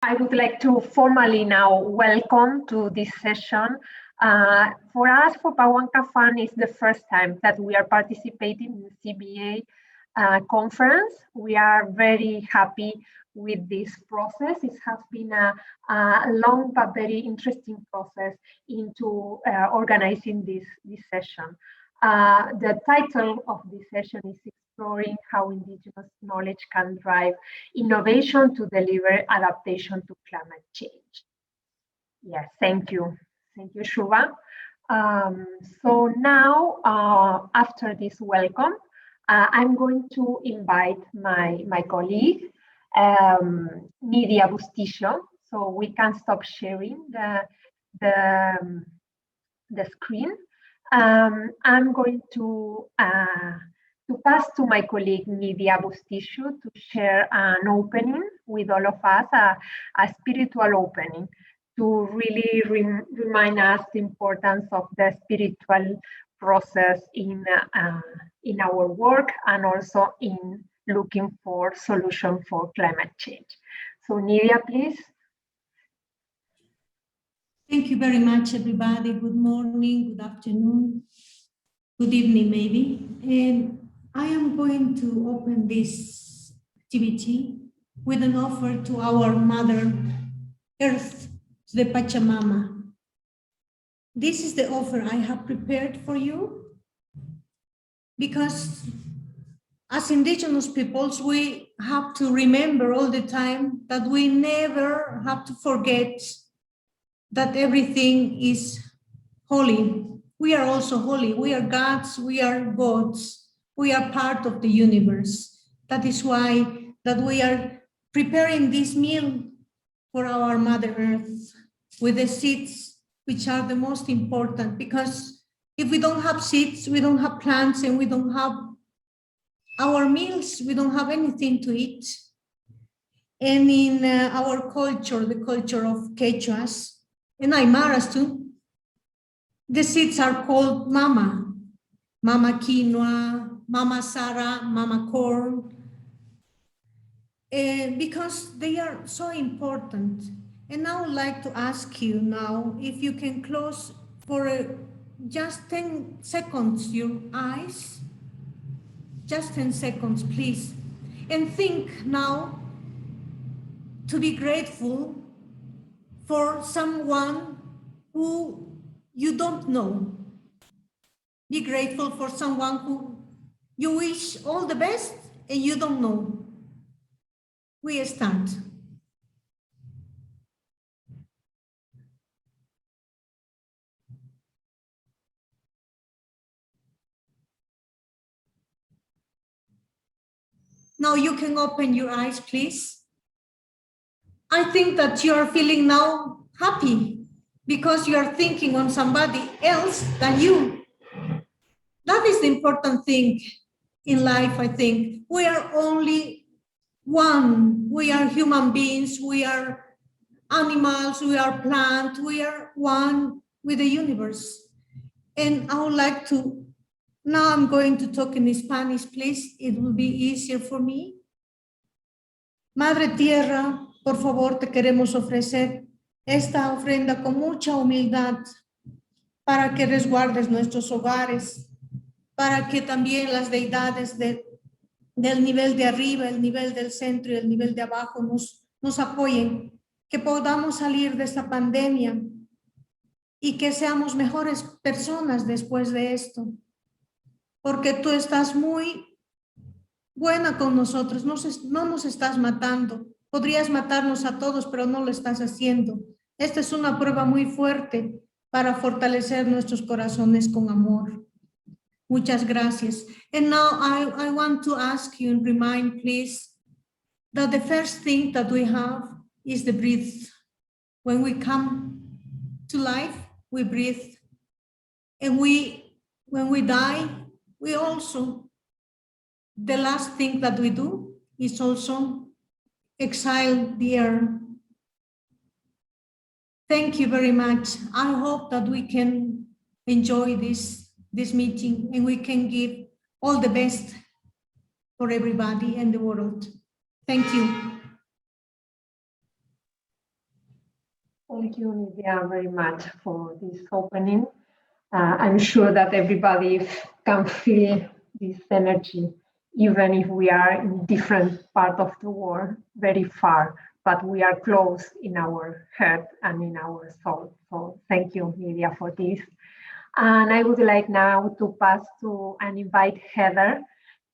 I would like to formally now welcome to this session. For us, for Pawanka Fund, it's the first time that we are participating in the CBA conference. We are very happy with this process. It has been a long but very interesting process into organizing this session. The title of this session is Exploring how Indigenous knowledge can drive innovation to deliver adaptation to climate change. Yes, thank you. Thank you, Shubha. So now, after this welcome, I'm going to invite my colleague, Nidia Bustillo, so we can stop sharing the screen. I'm going to pass to my colleague Nidia Bustillo to share an opening with all of us, a spiritual opening, to really remind us the importance of the spiritual process in our work and also in looking for solution for climate change. So Nidia, please. Thank you very much, everybody. Good morning, good afternoon, good evening, maybe. And I am going to open this activity with an offer to our Mother Earth, to the Pachamama. This is the offer I have prepared for you because as Indigenous peoples, we have to remember all the time that we never have to forget that everything is holy. We are also holy. We are gods. We are gods. We are part of the universe. That is why that we are preparing this meal for our Mother Earth with the seeds, which are the most important, because if we don't have seeds, we don't have plants, and we don't have our meals, we don't have anything to eat. And in our culture, the culture of Quechuas, and Aymaras too, the seeds are called mama. Mama quinoa, mama sara, mama corn, because they are so important. And I would like to ask you now if you can close for just 10 seconds your eyes, just 10 seconds, please. And think now to be grateful for someone who you don't know. Be grateful for someone who you wish all the best and you don't know. We start. Now you can open your eyes, please. I think that you are feeling now happy because you are thinking on somebody else than you. That is the important thing in life, I think. We are only one. We are human beings. We are animals. We are plants. We are one with the universe. And I would like to, now I'm going to talk in Spanish, please. It will be easier for me. Madre Tierra, por favor, te queremos ofrecer esta ofrenda con mucha humildad para que resguardes nuestros hogares, para que también las deidades del nivel de arriba, el nivel del centro y el nivel de abajo nos apoyen, que podamos salir de esta pandemia y que seamos mejores personas después de esto, porque tú estás muy buena con nosotros, no nos estás matando. Podrías matarnos a todos, pero no lo estás haciendo. Esta es una prueba muy fuerte para fortalecer nuestros corazones con amor. Muchas gracias. And now I want to ask you and remind, please, that the first thing that we have is the breath. When we come to life, we breathe. And when we die, we also, the last thing that we do is also exhale the air. Thank you very much. I hope that we can enjoy this meeting and we can give all the best for everybody and the world. Thank you. Thank you, Nidia, very much for this opening. I'm sure that everybody can feel this energy, even if we are in different part of the world, very far, but we are close in our heart and in our soul. So thank you, Nidia, for this. And I would like now to pass to and invite Heather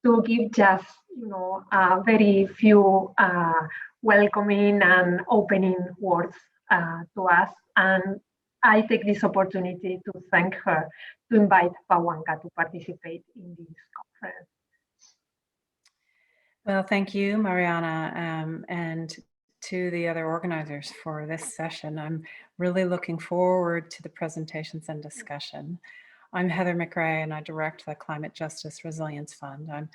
to give just, a very few welcoming and opening words to us. And I take this opportunity to thank her to invite Pawanka to participate in this conference. Well, thank you, Mariana, and to the other organizers for this session. I'm really looking forward to the presentations and discussion. I'm Heather McRae, and I direct the Climate Justice Resilience Fund. I'm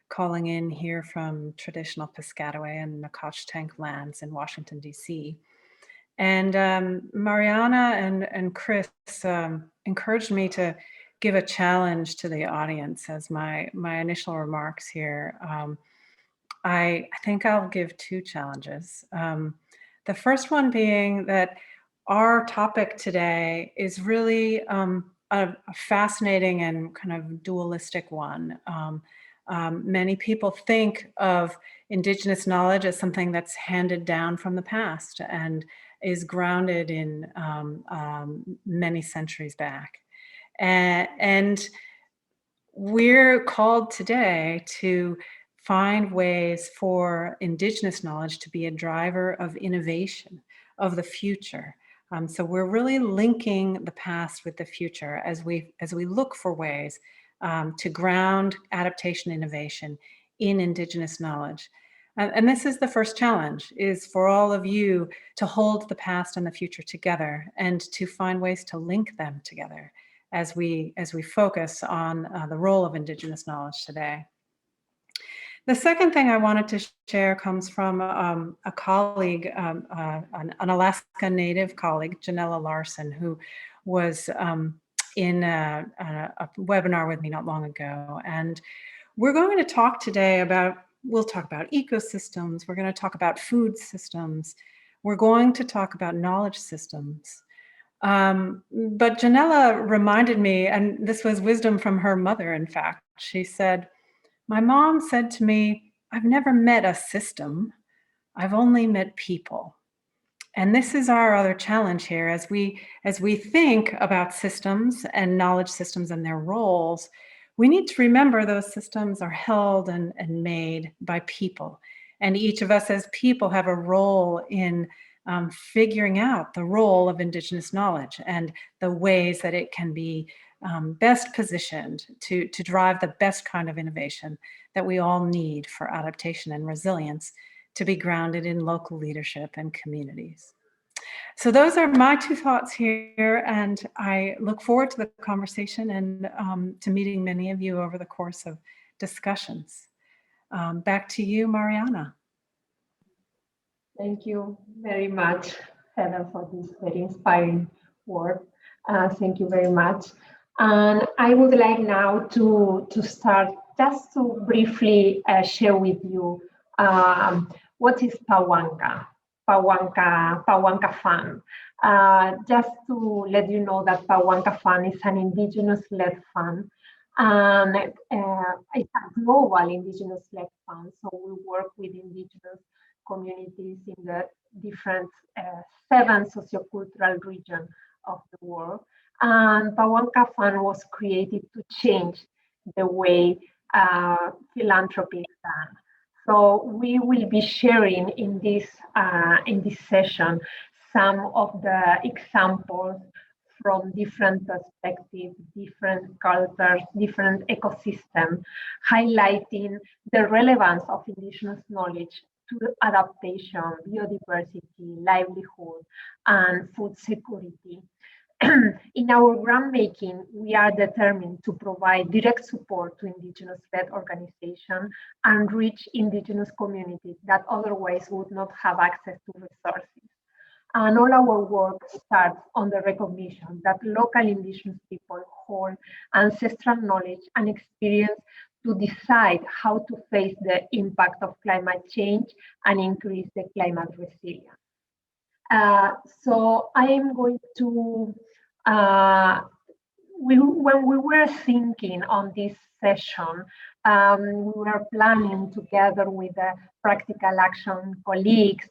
calling in here from traditional Piscataway and Nacotchtank lands in Washington, D.C. And Mariana and Chris encouraged me to give a challenge to the audience as my initial remarks here. I think I'll give two challenges. The first one being that our topic today is really a fascinating and kind of dualistic one. Many people think of Indigenous knowledge as something that's handed down from the past and is grounded in many centuries back. And we're called today to find ways for Indigenous knowledge to be a driver of innovation of the future. So we're really linking the past with the future as we look for ways to ground adaptation innovation in Indigenous knowledge. And this is the first challenge, is for all of you to hold the past and the future together and to find ways to link them together as we focus on the role of Indigenous knowledge today. The second thing I wanted to share comes from a colleague, an Alaska Native colleague, Janella Larson, who was in a webinar with me not long ago. And we're going to talk today we'll talk about ecosystems, we're going to talk about food systems, we're going to talk about knowledge systems. But Janella reminded me, and this was wisdom from her mother, in fact. She said, "My mom said to me, I've never met a system, I've only met people." And this is our other challenge here as we think about systems and knowledge systems and their roles. We need to remember those systems are held and made by people. And each of us as people have a role in figuring out the role of Indigenous knowledge and the ways that it can be best positioned to drive the best kind of innovation that we all need for adaptation and resilience to be grounded in local leadership and communities. So those are my two thoughts here, and I look forward to the conversation and to meeting many of you over the course of discussions. Back to you, Mariana. Thank you very much, Heather, for this very inspiring word. Thank you very much. And I would like now to start just to briefly share with you what is Pawanka Fund. Just to let you know that Pawanka Fund is an Indigenous-led fund. And it's a global Indigenous-led fund, so we work with Indigenous communities in the different 7 sociocultural regions of the world. And Pawanka Fund was created to change the way philanthropy is done. So we will be sharing in this session some of the examples from different perspectives, different cultures, different ecosystems, highlighting the relevance of Indigenous knowledge to adaptation, biodiversity, livelihood, and food security. In our grant making, we are determined to provide direct support to Indigenous-led organizations and reach Indigenous communities that otherwise would not have access to resources. And all our work starts on the recognition that local Indigenous people hold ancestral knowledge and experience to decide how to face the impact of climate change and increase the climate resilience. So I am going to, when we were thinking on this session, we were planning together with the practical action colleagues.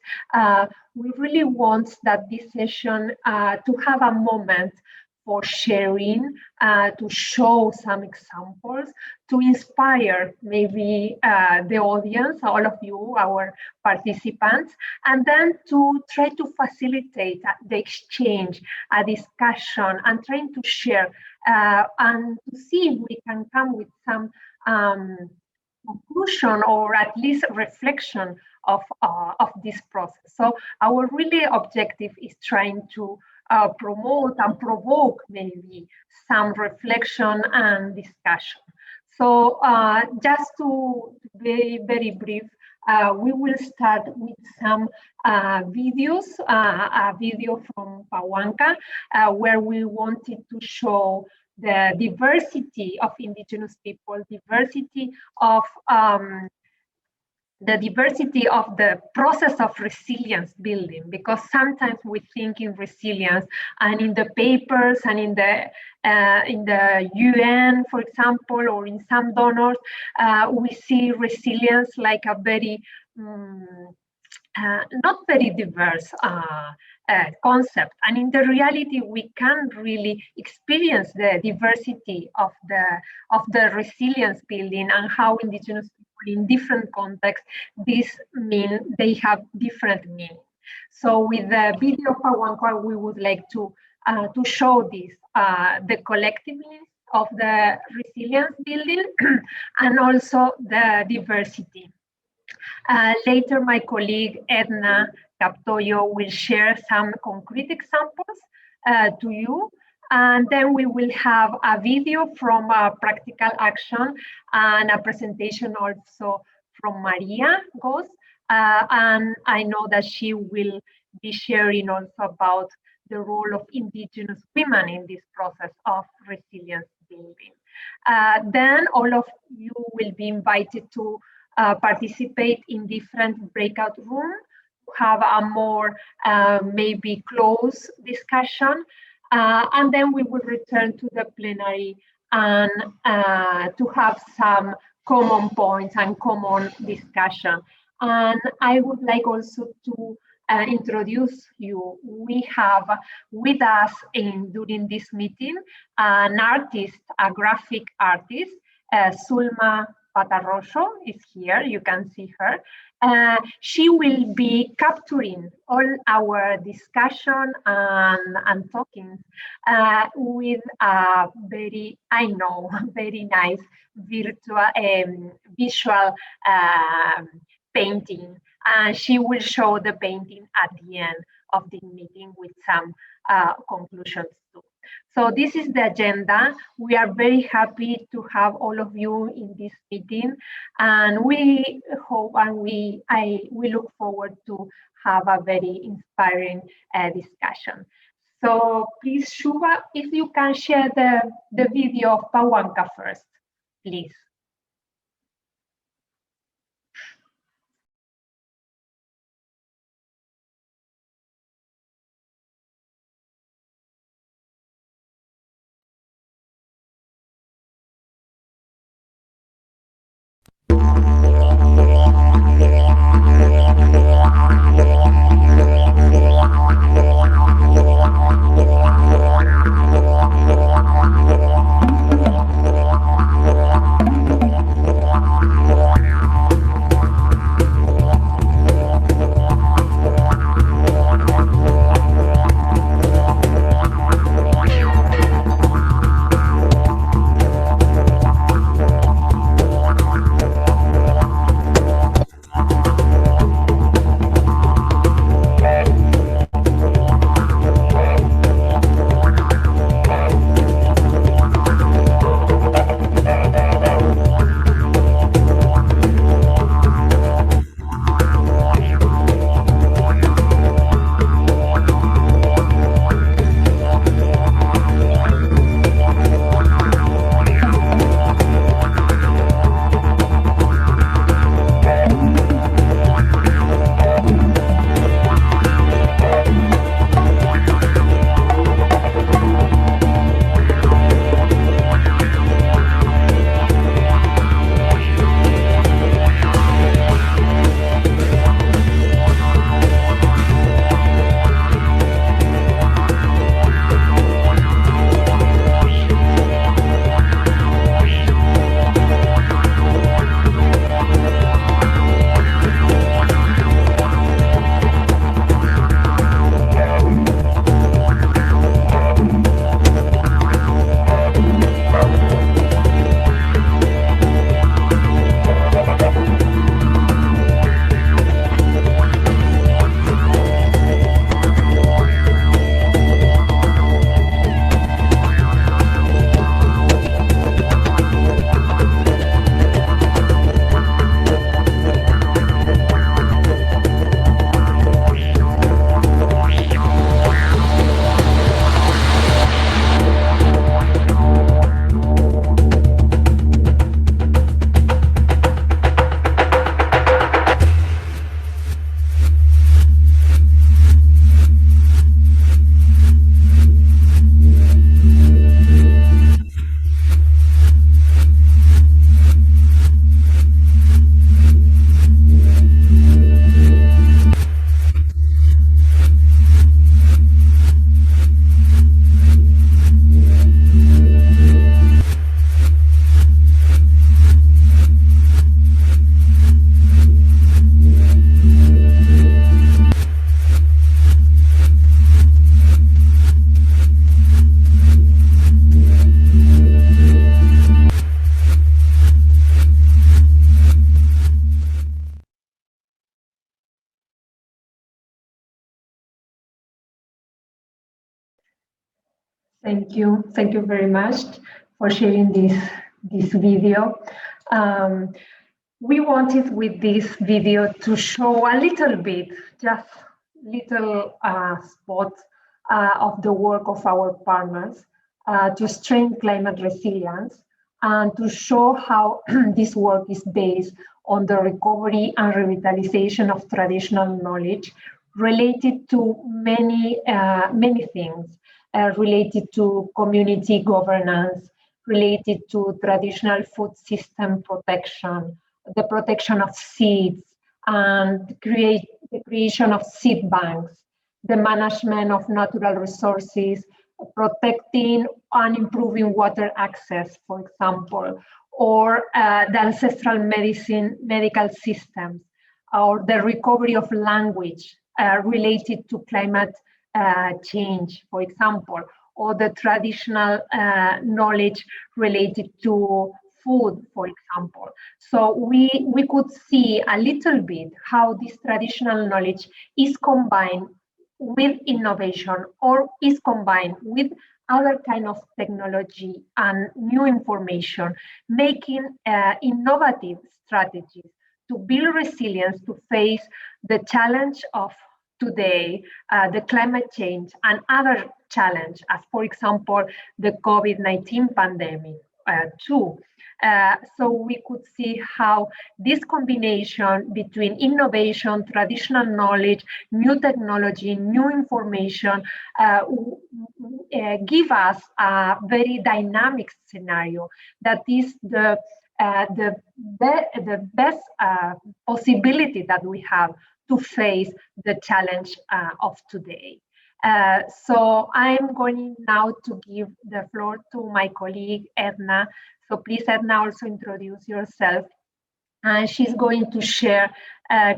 We really want that this session to have a moment for sharing, to show some examples, to inspire maybe the audience, all of you, our participants, and then to try to facilitate the exchange, a discussion, and trying to share and to see if we can come with some conclusion or at least reflection of this process. So our really objective is trying to promote and provoke maybe some reflection and discussion. So just to be very brief, we will start with some videos, a video from Pawanka, where we wanted to show the diversity of Indigenous people, diversity of the process of resilience building, because sometimes we think in resilience and in the papers and in the UN, for example, or in some donors, we see resilience like a very not very diverse concept. And in the reality, we can really experience the diversity of the resilience building and how Indigenous people in different contexts, they have different meaning. So with the video of Pawanka, we would like to show this, the collectiveness of the resilience building and also the diversity. Later, my colleague Edna Captoyo will share some concrete examples to you. And then we will have a video from practical action and a presentation also from Maria Goss. And I know that she will be sharing also about the role of Indigenous women in this process of resilience building. Then all of you will be invited to participate in different breakout rooms, have a more maybe close discussion. And then we will return to the plenary and to have some common points and common discussion. And I would like also to introduce you. We have with us during this meeting an artist, a graphic artist, Sulma Patarroso is here, you can see her. She will be capturing all our discussion and talking with a very, I know, very nice visual painting. And she will show the painting at the end of the meeting with some conclusions too. So this is the agenda. We are very happy to have all of you in this meeting, and we hope and we look forward to have a very inspiring discussion. So please, Shuba, if you can share the video of Pawanka first, please. Thank you. Thank you very much for sharing this video. We wanted with this video to show a little bit, just little spot of the work of our partners to strengthen climate resilience and to show how this work is based on the recovery and revitalization of traditional knowledge related to many things, related to community governance, related to traditional food system protection, the protection of seeds, and the creation of seed banks, the management of natural resources, protecting and improving water access, for example, or the ancestral medical systems, or the recovery of language related to climate change, for example, or the traditional knowledge related to food, for example. So we could see a little bit how this traditional knowledge is combined with innovation or is combined with other kind of technology and new information, making innovative strategies to build resilience to face the challenge of today, the climate change and other challenges, as for example, the COVID-19 pandemic too. So we could see how this combination between innovation, traditional knowledge, new technology, new information give us a very dynamic scenario that is the best possibility that we have to face the challenge of today. So I'm going now to give the floor to my colleague, Edna. So please, Edna, also introduce yourself. And she's going to share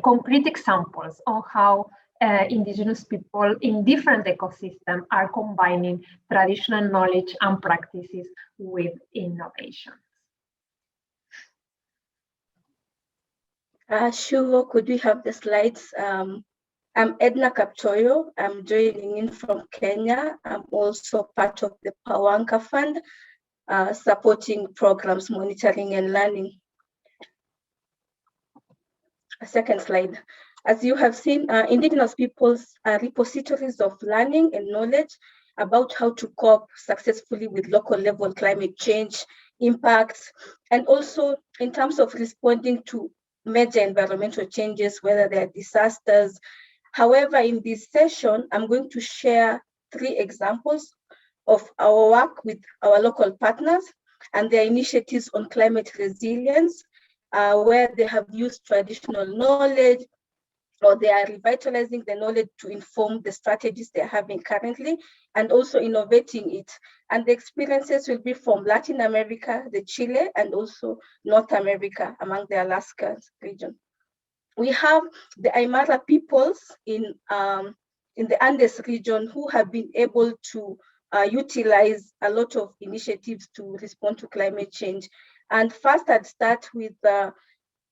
concrete examples on how Indigenous people in different ecosystems are combining traditional knowledge and practices with innovation. Sure, could we have the slides? I'm Edna Kaptoyo. I'm joining in from Kenya. I'm also part of the Pawanka Fund, supporting programs, monitoring and learning. A second slide. As you have seen, Indigenous peoples are repositories of learning and knowledge about how to cope successfully with local level climate change impacts, and also in terms of responding to major environmental changes, whether they are disasters. However, in this session, I'm going to share 3 examples of our work with our local partners and their initiatives on climate resilience, where they have used traditional knowledge or they are revitalizing the knowledge to inform the strategies they're having currently and also innovating it. And the experiences will be from Latin America, the Chile, and also North America among the Alaska region. We have the Aymara peoples in the Andes region who have been able to utilize a lot of initiatives to respond to climate change. And first, I'd start with the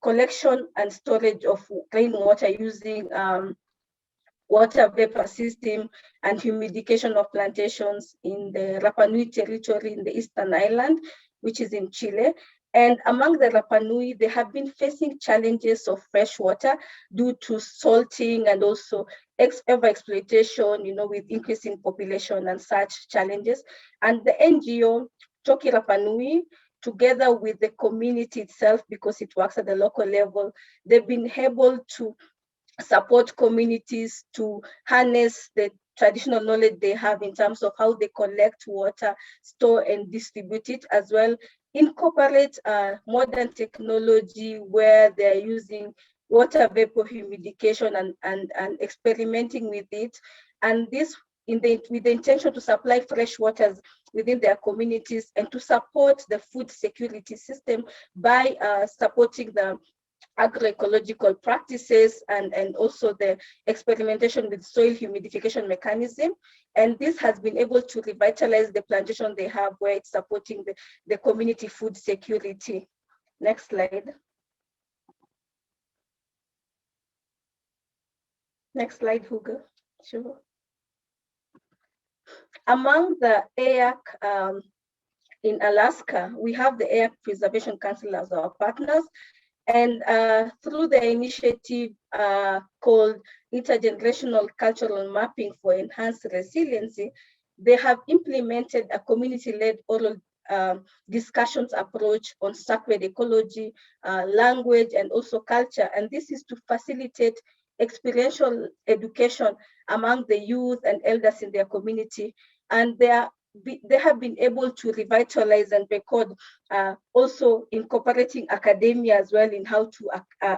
collection and storage of clean water using water vapor system and humidification of plantations in the Rapa Nui territory in the Eastern Island, which is in Chile. And among the Rapa Nui, they have been facing challenges of fresh water due to salting and also overexploitation, with increasing population and such challenges. And the NGO, Toki Rapa Nui, together with the community itself, because it works at the local level, they've been able to support communities to harness the traditional knowledge they have in terms of how they collect water, store and distribute it, as well incorporate modern technology where they're using water vapor humidification and experimenting with it. And this with the intention to supply fresh waters within their communities and to support the food security system by supporting the agroecological practices and also the experimentation with soil humidification mechanism. And this has been able to revitalize the plantation they have where it's supporting the community food security. Next slide. Next slide, Hugo. Sure. Among the EAC in Alaska, we have the EAC Preservation Council as our partners. And through the initiative called Intergenerational Cultural Mapping for Enhanced Resiliency, they have implemented a community-led oral discussions approach on sacred ecology, language, and also culture. And this is to facilitate experiential education among the youth and elders in their community. And they have been able to revitalize and record, also incorporating academia as well in how to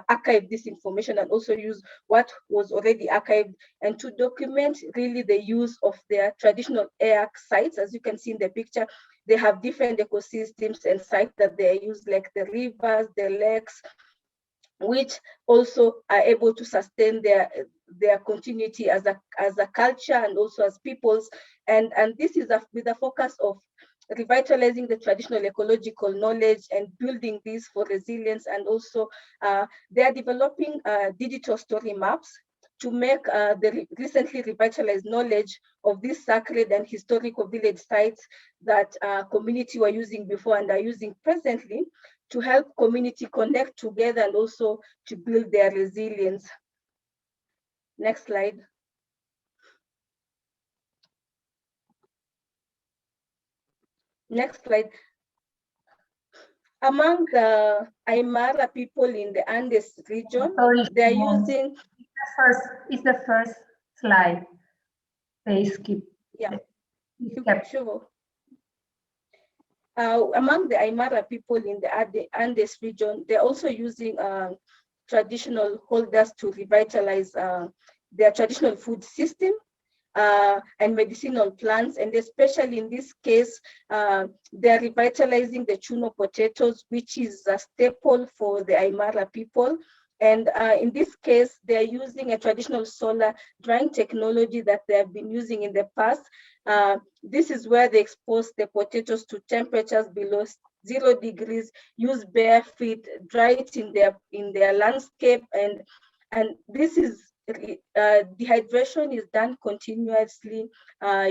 archive this information and also use what was already archived, and to document really the use of their traditional EAC sites. As you can see in the picture, they have different ecosystems and sites that they use, like the rivers, the lakes, which also are able to sustain their continuity as a culture and also as peoples. And this is with a focus of revitalizing the traditional ecological knowledge and building this for resilience. And also they are developing digital story maps to make the recently revitalized knowledge of these sacred and historical village sites that community were using before and are using presently, to help community connect together and also to build their resilience. Next slide. Next slide. Among the Aymara people in the Andes region, they're using... It's the first slide. They skip. Yeah, sure. Among the Aymara people in the Andes region, they're also using traditional holders to revitalize their traditional food system and medicinal plants. And especially in this case, they're revitalizing the chuno potatoes, which is a staple for the Aymara people. And in this case, they're using a traditional solar drying technology that they have been using in the past. This is where they expose the potatoes to temperatures below 0 degrees, use bare feet, dry it in their landscape, and this is dehydration is done continuously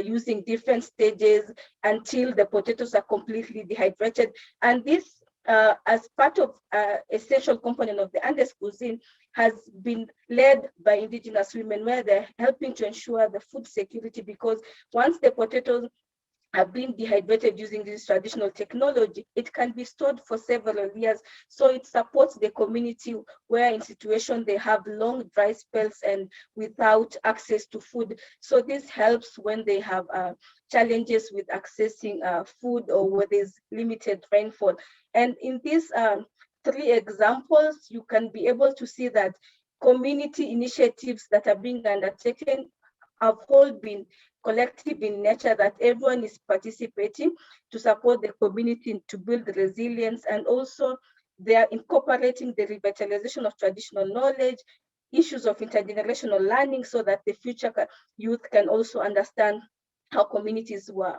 using different stages until the potatoes are completely dehydrated. And this, as part of essential component of the Andes cuisine, has been led by indigenous women, where they're helping to ensure the food security, because once the potatoes have been dehydrated using this traditional technology, it can be stored for several years. So it supports the community where in situation they have long dry spells and without access to food. So this helps when they have challenges with accessing food or where there's limited rainfall. And in these 3 examples, you can be able to see that community initiatives that are being undertaken have all been collective in nature, that everyone is participating to support the community to build resilience. And also they are incorporating the revitalization of traditional knowledge, issues of intergenerational learning, so that the future youth can also understand how communities were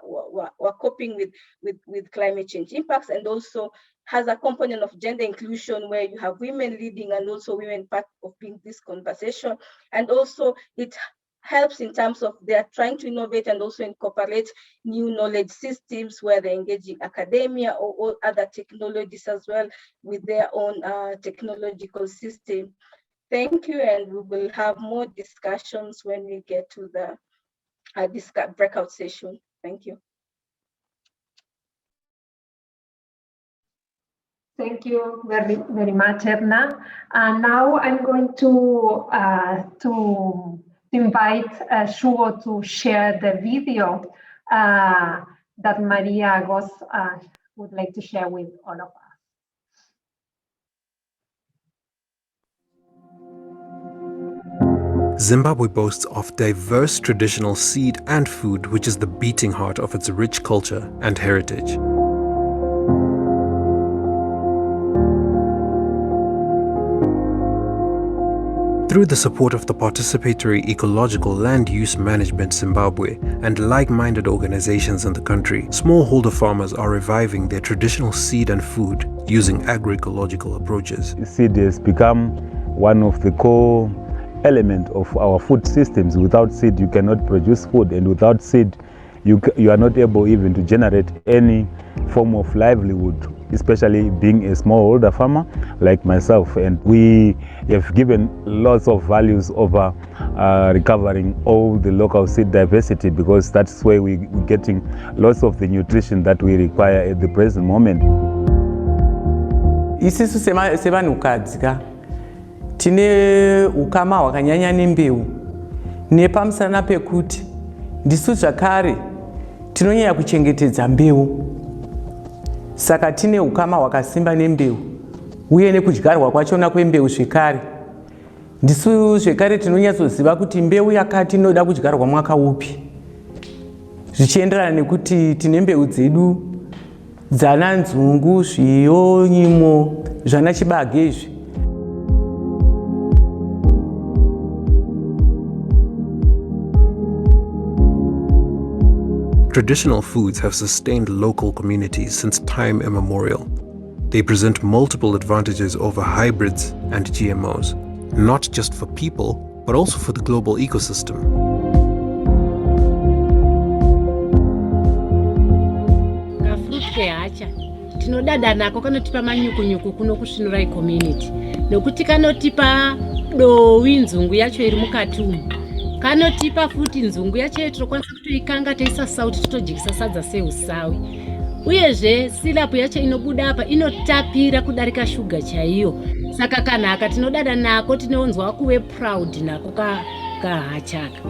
coping with climate change impacts, and also has a component of gender inclusion where you have women leading and also women part of being this conversation. And also it helps in terms of they're trying to innovate and also incorporate new knowledge systems where they engage in academia or other technologies as well with their own technological system. Thank you, and we will have more discussions when we get to the breakout session. Thank you. Thank you very, very much, Edna. And now I'm going to invite Shugo to share the video that Maria Goss would like to share with all of us. Zimbabwe boasts of diverse traditional seed and food, which is the beating heart of its rich culture and heritage. Through the support of the Participatory Ecological Land Use Management Zimbabwe and like-minded organizations in the country, smallholder farmers are reviving their traditional seed and food using agroecological approaches. Seed has become one of the core elements of our food systems. Without seed, you cannot produce food, and without seed, you are not able even to generate any form of livelihood, especially being a smallholder farmer like myself. And we have given lots of values over recovering all the local seed diversity, because that's where we're getting lots of the nutrition that we require at the present moment. Isisu sevanhukadzi tine ukama hwakanyanya nembeu nepamusana pekuti ndisu zvakare tinonyanya kuchengetedza mbeu, saka tine ukama hwakasimba nembeu uye nekudyarwa kwachona kwembeu zvekare. Ndisu zvekare tinonyatsoziva kuti mbeu yakati inoda kudyarwa mwaka upi, zvichienderana nekuti tine mbeu dzedu dzana nzungu, zviyo, nyimo, zvana chibage izvi. Traditional foods have sustained local communities since time immemorial. They present multiple advantages over hybrids and GMOs, not just for people, but also for the global ecosystem. Tinodada nako kanotipa manyuku kuno kusvinura community nokuti kanotipa dowi nzungu yacho iri mukati umu, kanotipa futi nzungu yacho yetinokwanisa kutoikanga teisa sauti totojikisa sadza seusawi, uyezve silapu yacho inobuda apa inotapira kudarika shuga chaiyo, saka kanhaka tinodada nako, tinoonzwa kuve proud nako kahachaka.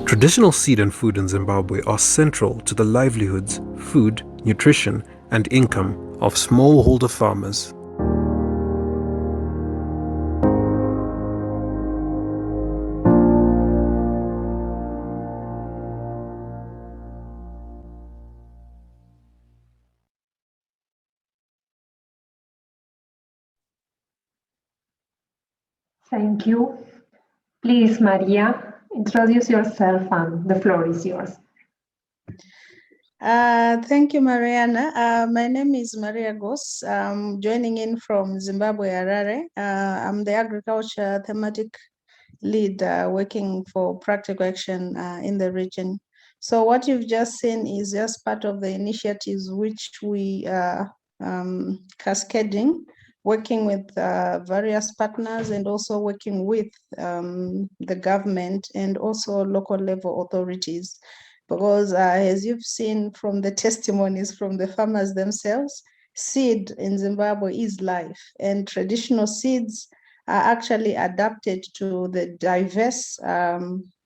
Traditional seed and food in Zimbabwe are central to the livelihoods, food, nutrition, and income of smallholder farmers. Thank you. Please, Maria, introduce yourself and the floor is yours. Thank you, Mariana. My name is Maria Goss. I'm joining in from Zimbabwe, Harare. I'm the agriculture thematic lead working for practical action in the region. So what you've just seen is just part of the initiatives which we are cascading, working with various partners and also working with the government and also local level authorities. Because as you've seen from the testimonies from the farmers themselves, seed in Zimbabwe is life, and traditional seeds are actually adapted to the diverse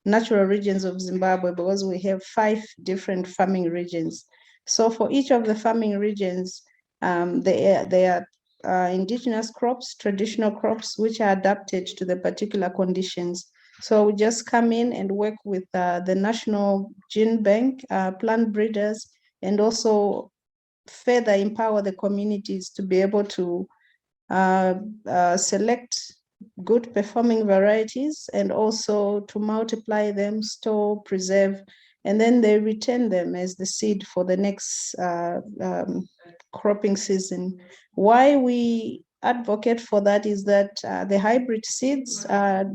natural regions of Zimbabwe, because we have 5 different farming regions. So for each of the farming regions, they are indigenous crops, traditional crops, which are adapted to the particular conditions. So we just come in and work with the National Gene Bank, plant breeders, and also further empower the communities to be able to select good performing varieties and also to multiply them, store, preserve, and then they retain them as the seed for the next cropping season. Why we advocate for that is that the hybrid seeds,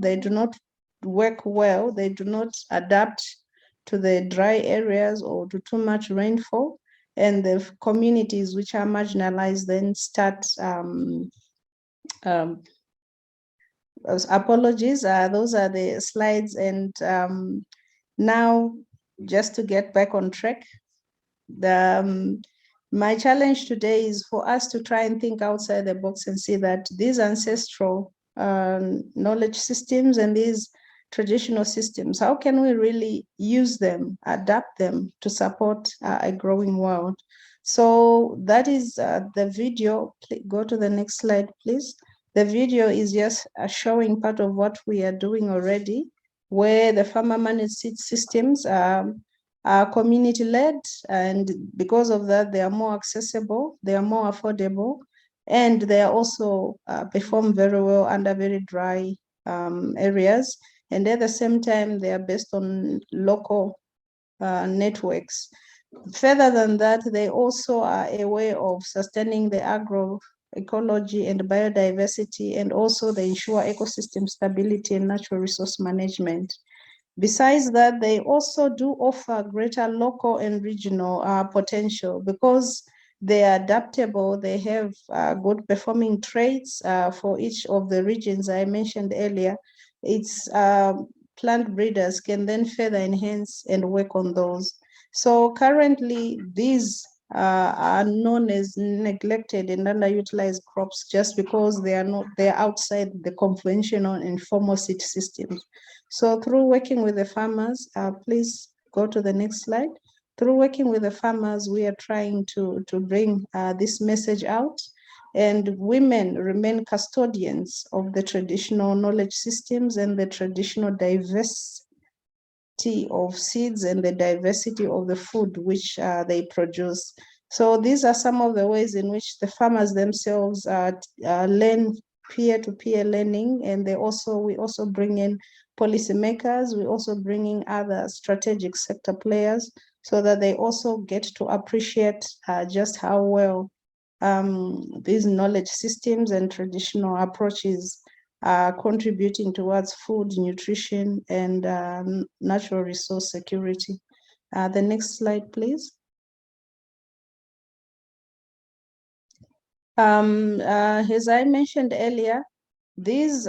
they do not work well, they do not adapt to the dry areas or to too much rainfall, and the communities which are marginalized then start apologies, those are the slides. And now just to get back on track, my challenge today is for us to try and think outside the box and see that these ancestral knowledge systems and these traditional systems, how can we really use them, adapt them to support a growing world? So that is the video. Go to the next slide, please. The video is just showing part of what we are doing already, where the farmer managed seed systems are community-led, and because of that, they are more accessible, they are more affordable, and they are also perform very well under very dry areas. And at the same time, they are based on local networks. Further than that, they also are a way of sustaining the agroecology and biodiversity, and also they ensure ecosystem stability and natural resource management. Besides that, they also do offer greater local and regional potential because they are adaptable. They have good performing traits for each of the regions I mentioned earlier. It's plant breeders can then further enhance and work on those. So currently, these are known as neglected and underutilized crops just because they're outside the conventional and formal seed systems. So through working with the farmers, please go to the next slide. Through working with the farmers, we are trying to bring this message out, and women remain custodians of the traditional knowledge systems and the traditional diversity of seeds and the diversity of the food which they produce. So these are some of the ways in which the farmers themselves learn peer-to-peer learning, and we also bring in policymakers, we also bring in other strategic sector players so that they also get to appreciate just how well these knowledge systems and traditional approaches are contributing towards food, nutrition, and natural resource security. The next slide, please. As I mentioned earlier, these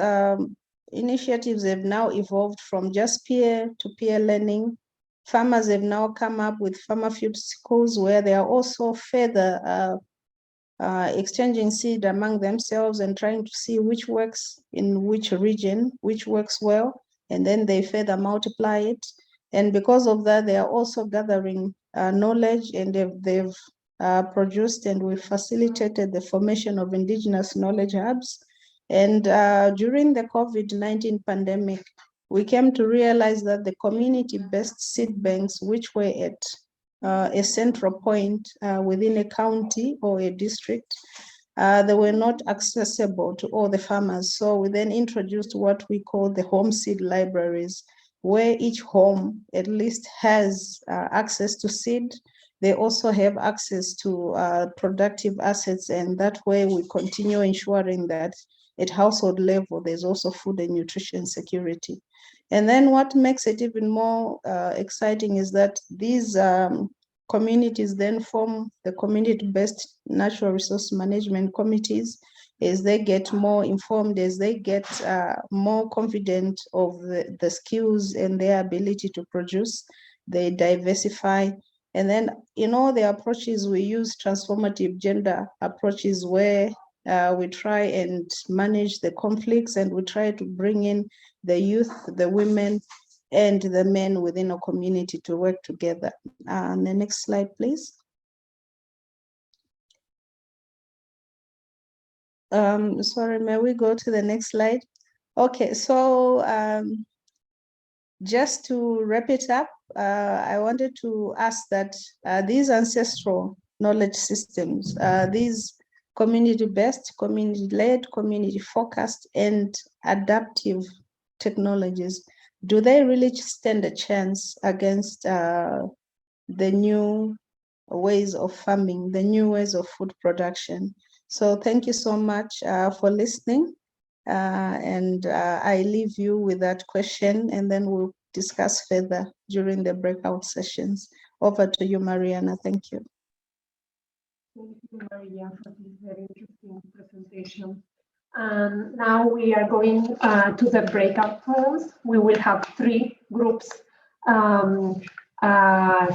initiatives have now evolved from just peer-to-peer learning. Farmers have now come up with farmer field schools where they are also further exchanging seed among themselves and trying to see which works in which region, which works well, and then they further multiply it. And because of that, they are also gathering knowledge, and they've produced, and we facilitated the formation of indigenous knowledge hubs. And during the COVID-19 pandemic, we came to realize that the community-based seed banks, which were at a central point within a county or a district, they were not accessible to all the farmers. So we then introduced what we call the home seed libraries, where each home at least has access to seed. They also have access to productive assets, and that way we continue ensuring that at household level, there's also food and nutrition security. And then what makes it even more exciting is that these communities then form the community-based natural resource management committees as they get more informed, as they get more confident of the skills and their ability to produce, they diversify. And then in all the approaches, we use transformative gender approaches where we try and manage the conflicts, and we try to bring in the youth, the women, and the men within a community to work together. The next slide, please. Sorry, may we go to the next slide? Okay, so just to wrap it up, I wanted to ask that these ancestral knowledge systems, these community-based, community-led, community-focused, and adaptive technologies, do they really stand a chance against the new ways of farming, the new ways of food production? So thank you so much for listening. And I leave you with that question, and then we'll discuss further during the breakout sessions. Over to you, Mariana. Thank you. Thank you, Maria, for this very interesting presentation. Now we are going to the breakout rooms. We will have 3 groups. Some of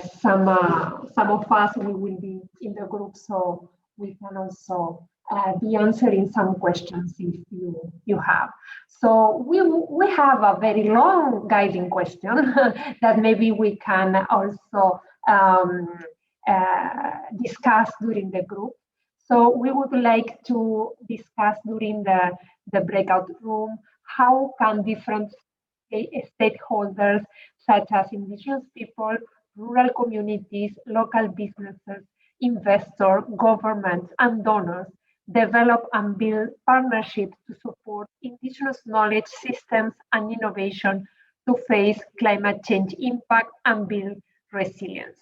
us we will be in the group, so we can also be answering some questions if you have. So we have a very long guiding question that maybe we can also discuss during the group. So we would like to discuss during the breakout room, how can different stakeholders such as indigenous people, rural communities, local businesses, investors, governments, and donors develop and build partnerships to support indigenous knowledge systems and innovation to face climate change impact and build resilience.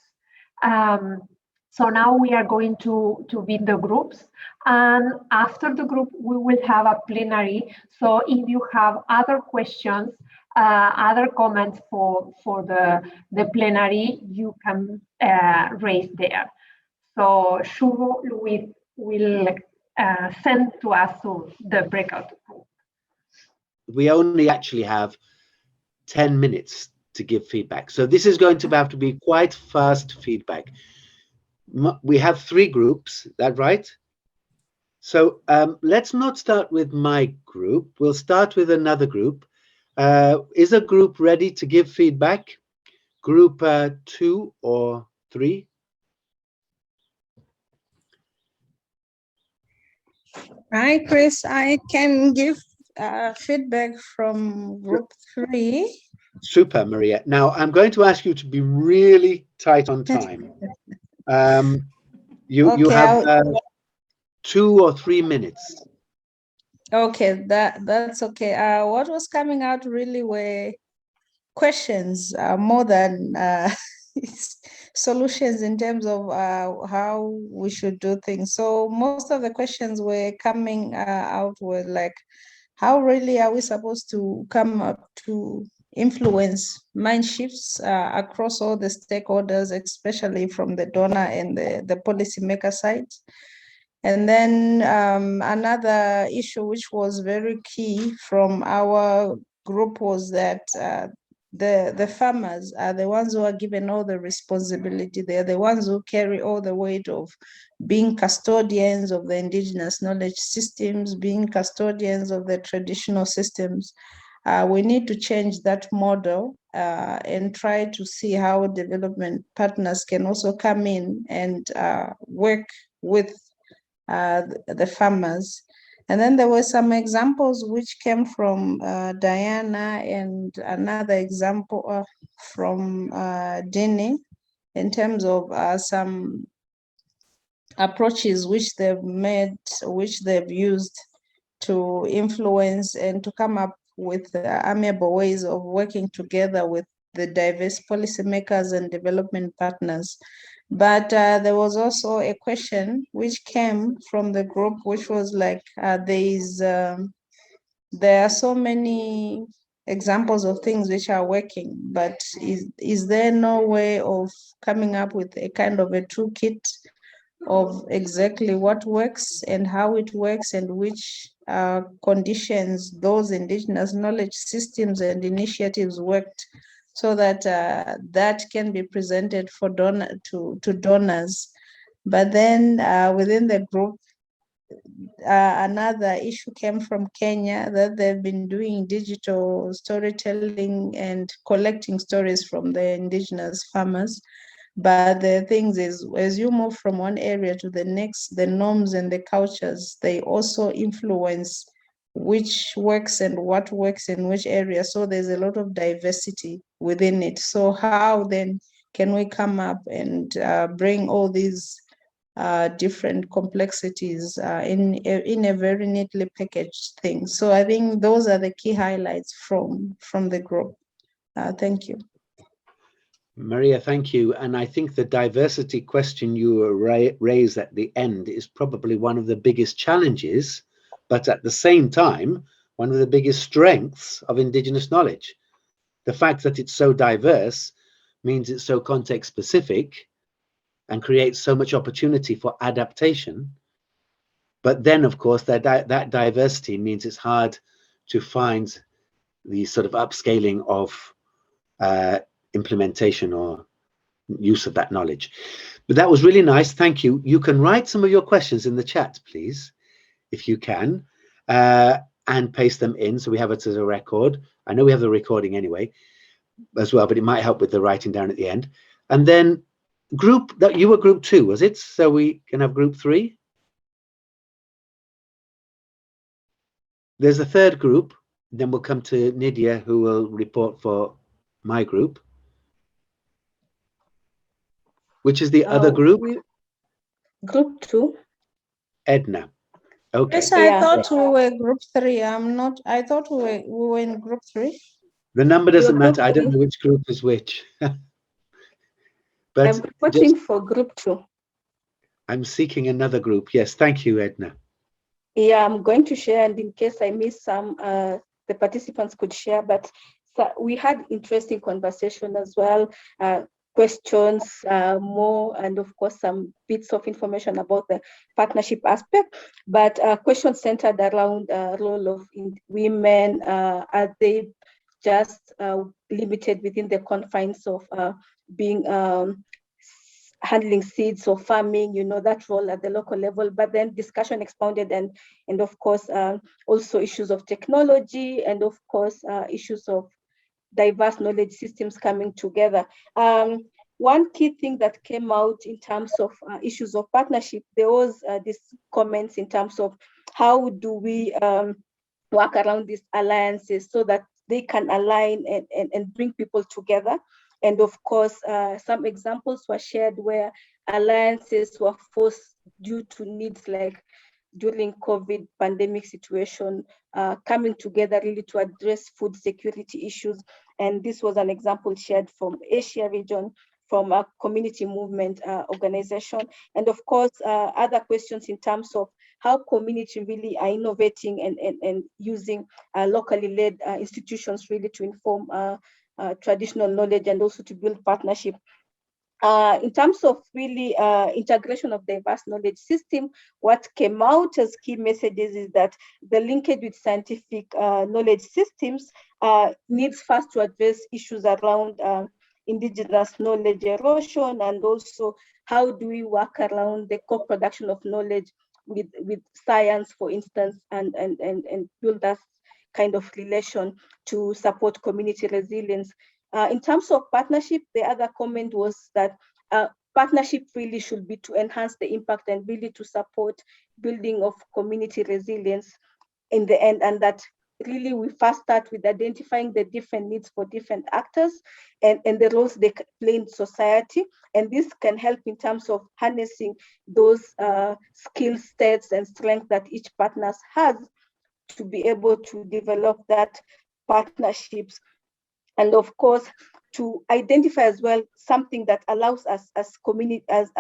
So now we are going to be in the groups, and after the group we will have a plenary. So if you have other questions, other comments for the plenary, you can raise there. So Shuvo will send to us to the breakout group. We only actually have 10 minutes to give feedback. So this is going to have to be quite fast feedback. We have 3 groups, is that right? So let's not start with my group. We'll start with another group. Is a group ready to give feedback? Group 2 or 3? Hi, Chris. I can give feedback from group 3. Super, Maria. Now, I'm going to ask you to be really tight on time. You have 2 or 3 minutes. Okay, that's okay. What was coming out really were questions more than solutions in terms of how we should do things. So most of the questions were coming out were like, how really are we supposed to come up to influence mind shifts across all the stakeholders, especially from the donor and the policymaker side? And then another issue which was very key from our group was that the farmers are the ones who are given all the responsibility. They're the ones who carry all the weight of being custodians of the indigenous knowledge systems, being custodians of the traditional systems. We need to change that model and try to see how development partners can also come in and work with the farmers. And then there were some examples which came from Diana and another example from Dini in terms of some approaches which they've made, which they've used to influence and to come up with amiable ways of working together with the diverse policymakers and development partners. But there was also a question which came from the group, which was like, there are so many examples of things which are working, but is there no way of coming up with a kind of a toolkit of exactly what works and how it works and which conditions those indigenous knowledge systems and initiatives worked, so that that can be presented for to donors. But then within the group, another issue came from Kenya, that they've been doing digital storytelling and collecting stories from the indigenous farmers. But the thing is, as you move from one area to the next, the norms and the cultures, they also influence which works and what works in which area. So there's a lot of diversity within it. So how then can we come up and bring all these different complexities in a very neatly packaged thing? So I think those are the key highlights from the group. Thank you. Maria, thank you. And I think the diversity question you raised at the end is probably one of the biggest challenges, but at the same time, one of the biggest strengths of Indigenous knowledge. The fact that it's so diverse means it's so context specific and creates so much opportunity for adaptation. But then, of course, that diversity means it's hard to find the sort of upscaling of implementation or use of that knowledge. But that was really nice. Thank you. You can write some of your questions in the chat, please, if you can, and paste them in so we have it as a record. I know we have the recording anyway as well, but it might help with the writing down at the end. And then group, that you were group 2, was it? So we can have group 3. There's a third group. Then we'll come to Nydia, who will report for my group. Which is the other group? Group 2. Edna. Okay. Yes, I thought we were group 3. I thought we were in group 3. The number doesn't matter. I don't know which group is which. But I'm reporting for group 2. I'm seeking another group. Yes, thank you, Edna. Yeah, I'm going to share, and in case I miss some, the participants could share, but we had interesting conversation as well, questions, more, and of course some bits of information about the partnership aspect, but questions centered around role of women. Are they just limited within the confines of being handling seeds or farming, that role at the local level? But then discussion expounded and of course also issues of technology, and of course issues of diverse knowledge systems coming together. One key thing that came out in terms of issues of partnership, there was this comments in terms of how do we work around these alliances so that they can align and bring people together. And of course, some examples were shared where alliances were forced due to needs like during COVID pandemic situation, coming together really to address food security issues. And this was an example shared from Asia region, from a community movement organization. And of course, other questions in terms of how community really are innovating and using locally led institutions really to inform traditional knowledge and also to build partnership. In terms of really integration of diverse knowledge system, what came out as key messages is that the linkage with scientific knowledge systems needs first to address issues around indigenous knowledge erosion, and also how do we work around the co-production of knowledge with science, for instance, and build that kind of relation to support community resilience. In terms of partnership, the other comment was that partnership really should be to enhance the impact and really to support building of community resilience in the end, and that really we first start with identifying the different needs for different actors and the roles they play in society. And this can help in terms of harnessing those skill sets and strengths that each partner has to be able to develop that partnerships. And of course, to identify as well something that allows us as community, as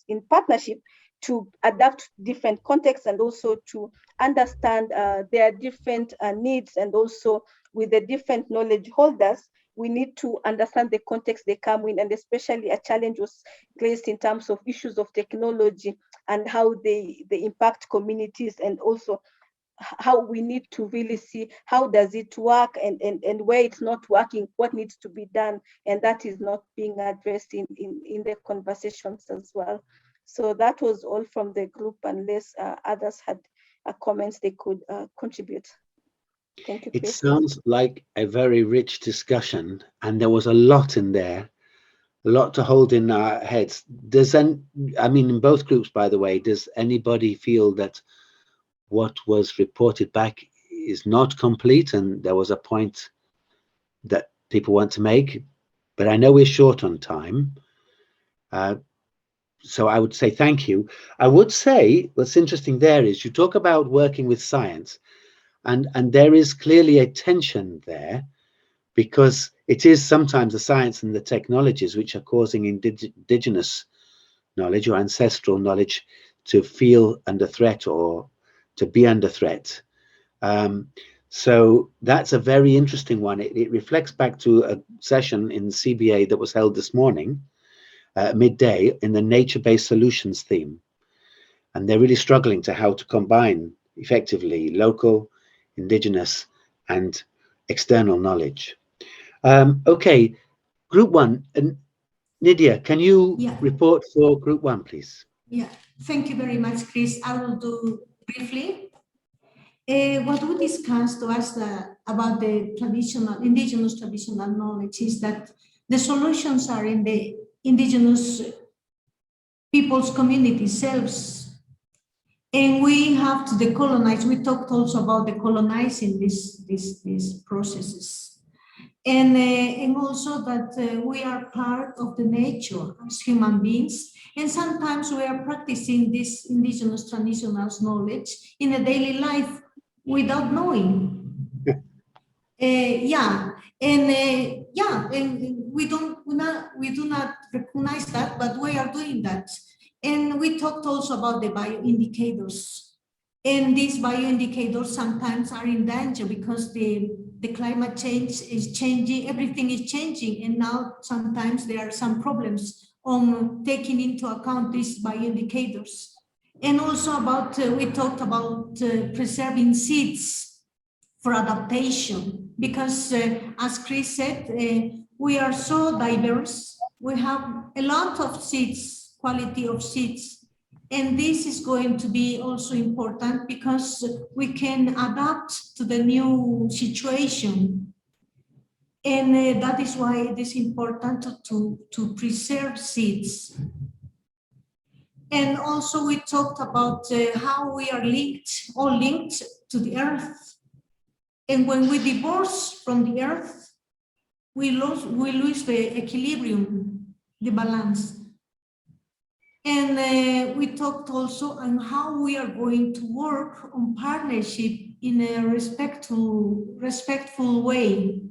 in partnership, to adapt different contexts and also to understand their different needs, and also with the different knowledge holders, we need to understand the context they come in, and especially a challenge was placed in terms of issues of technology and how they impact communities, and also how we need to really see how does it work, and where it's not working, what needs to be done, and that is not being addressed in the conversations as well. So that was all from the group, unless others had comments they could contribute. Thank you, Chris. It sounds like a very rich discussion, and there was a lot in there, a lot to hold in our heads. In both groups, by the way, does anybody feel that what was reported back is not complete and there was a point that people want to make? But I know we're short on time. So I would say thank you. I would say what's interesting there is you talk about working with science, and there is clearly a tension there, because it is sometimes the science and the technologies which are causing indigenous knowledge or ancestral knowledge to feel under threat or to be under threat. So that's a very interesting one. It reflects back to a session in CBA that was held this morning, midday, in the nature-based solutions theme. And they're really struggling to how to combine effectively local, indigenous, and external knowledge. Okay, group one. Nydia, can you report for group one, please? Yeah, thank you very much, Chris. I will do briefly. What we discussed was about the indigenous traditional knowledge is that the solutions are in the indigenous people's community selves. And we have to decolonize. We talked also about decolonizing these processes. And also that we are part of the nature as human beings. And sometimes we are practicing this indigenous traditional knowledge in a daily life without knowing. And we do not recognize that, but we are doing that. And we talked also about the bioindicators. And these bioindicators sometimes are in danger because the climate change is changing, everything is changing, and now sometimes there are some problems on taking into account these bioindicators. And also about, we talked about preserving seeds for adaptation, because as Chris said, we are so diverse. We have a lot of seeds, quality of seeds. And this is going to be also important because we can adapt to the new situation. And that is why it is important to preserve seeds. And also we talked about how we are all linked to the earth. And when we divorce from the earth, we lose the equilibrium, the balance. And we talked also on how we are going to work on partnership in a respectful way.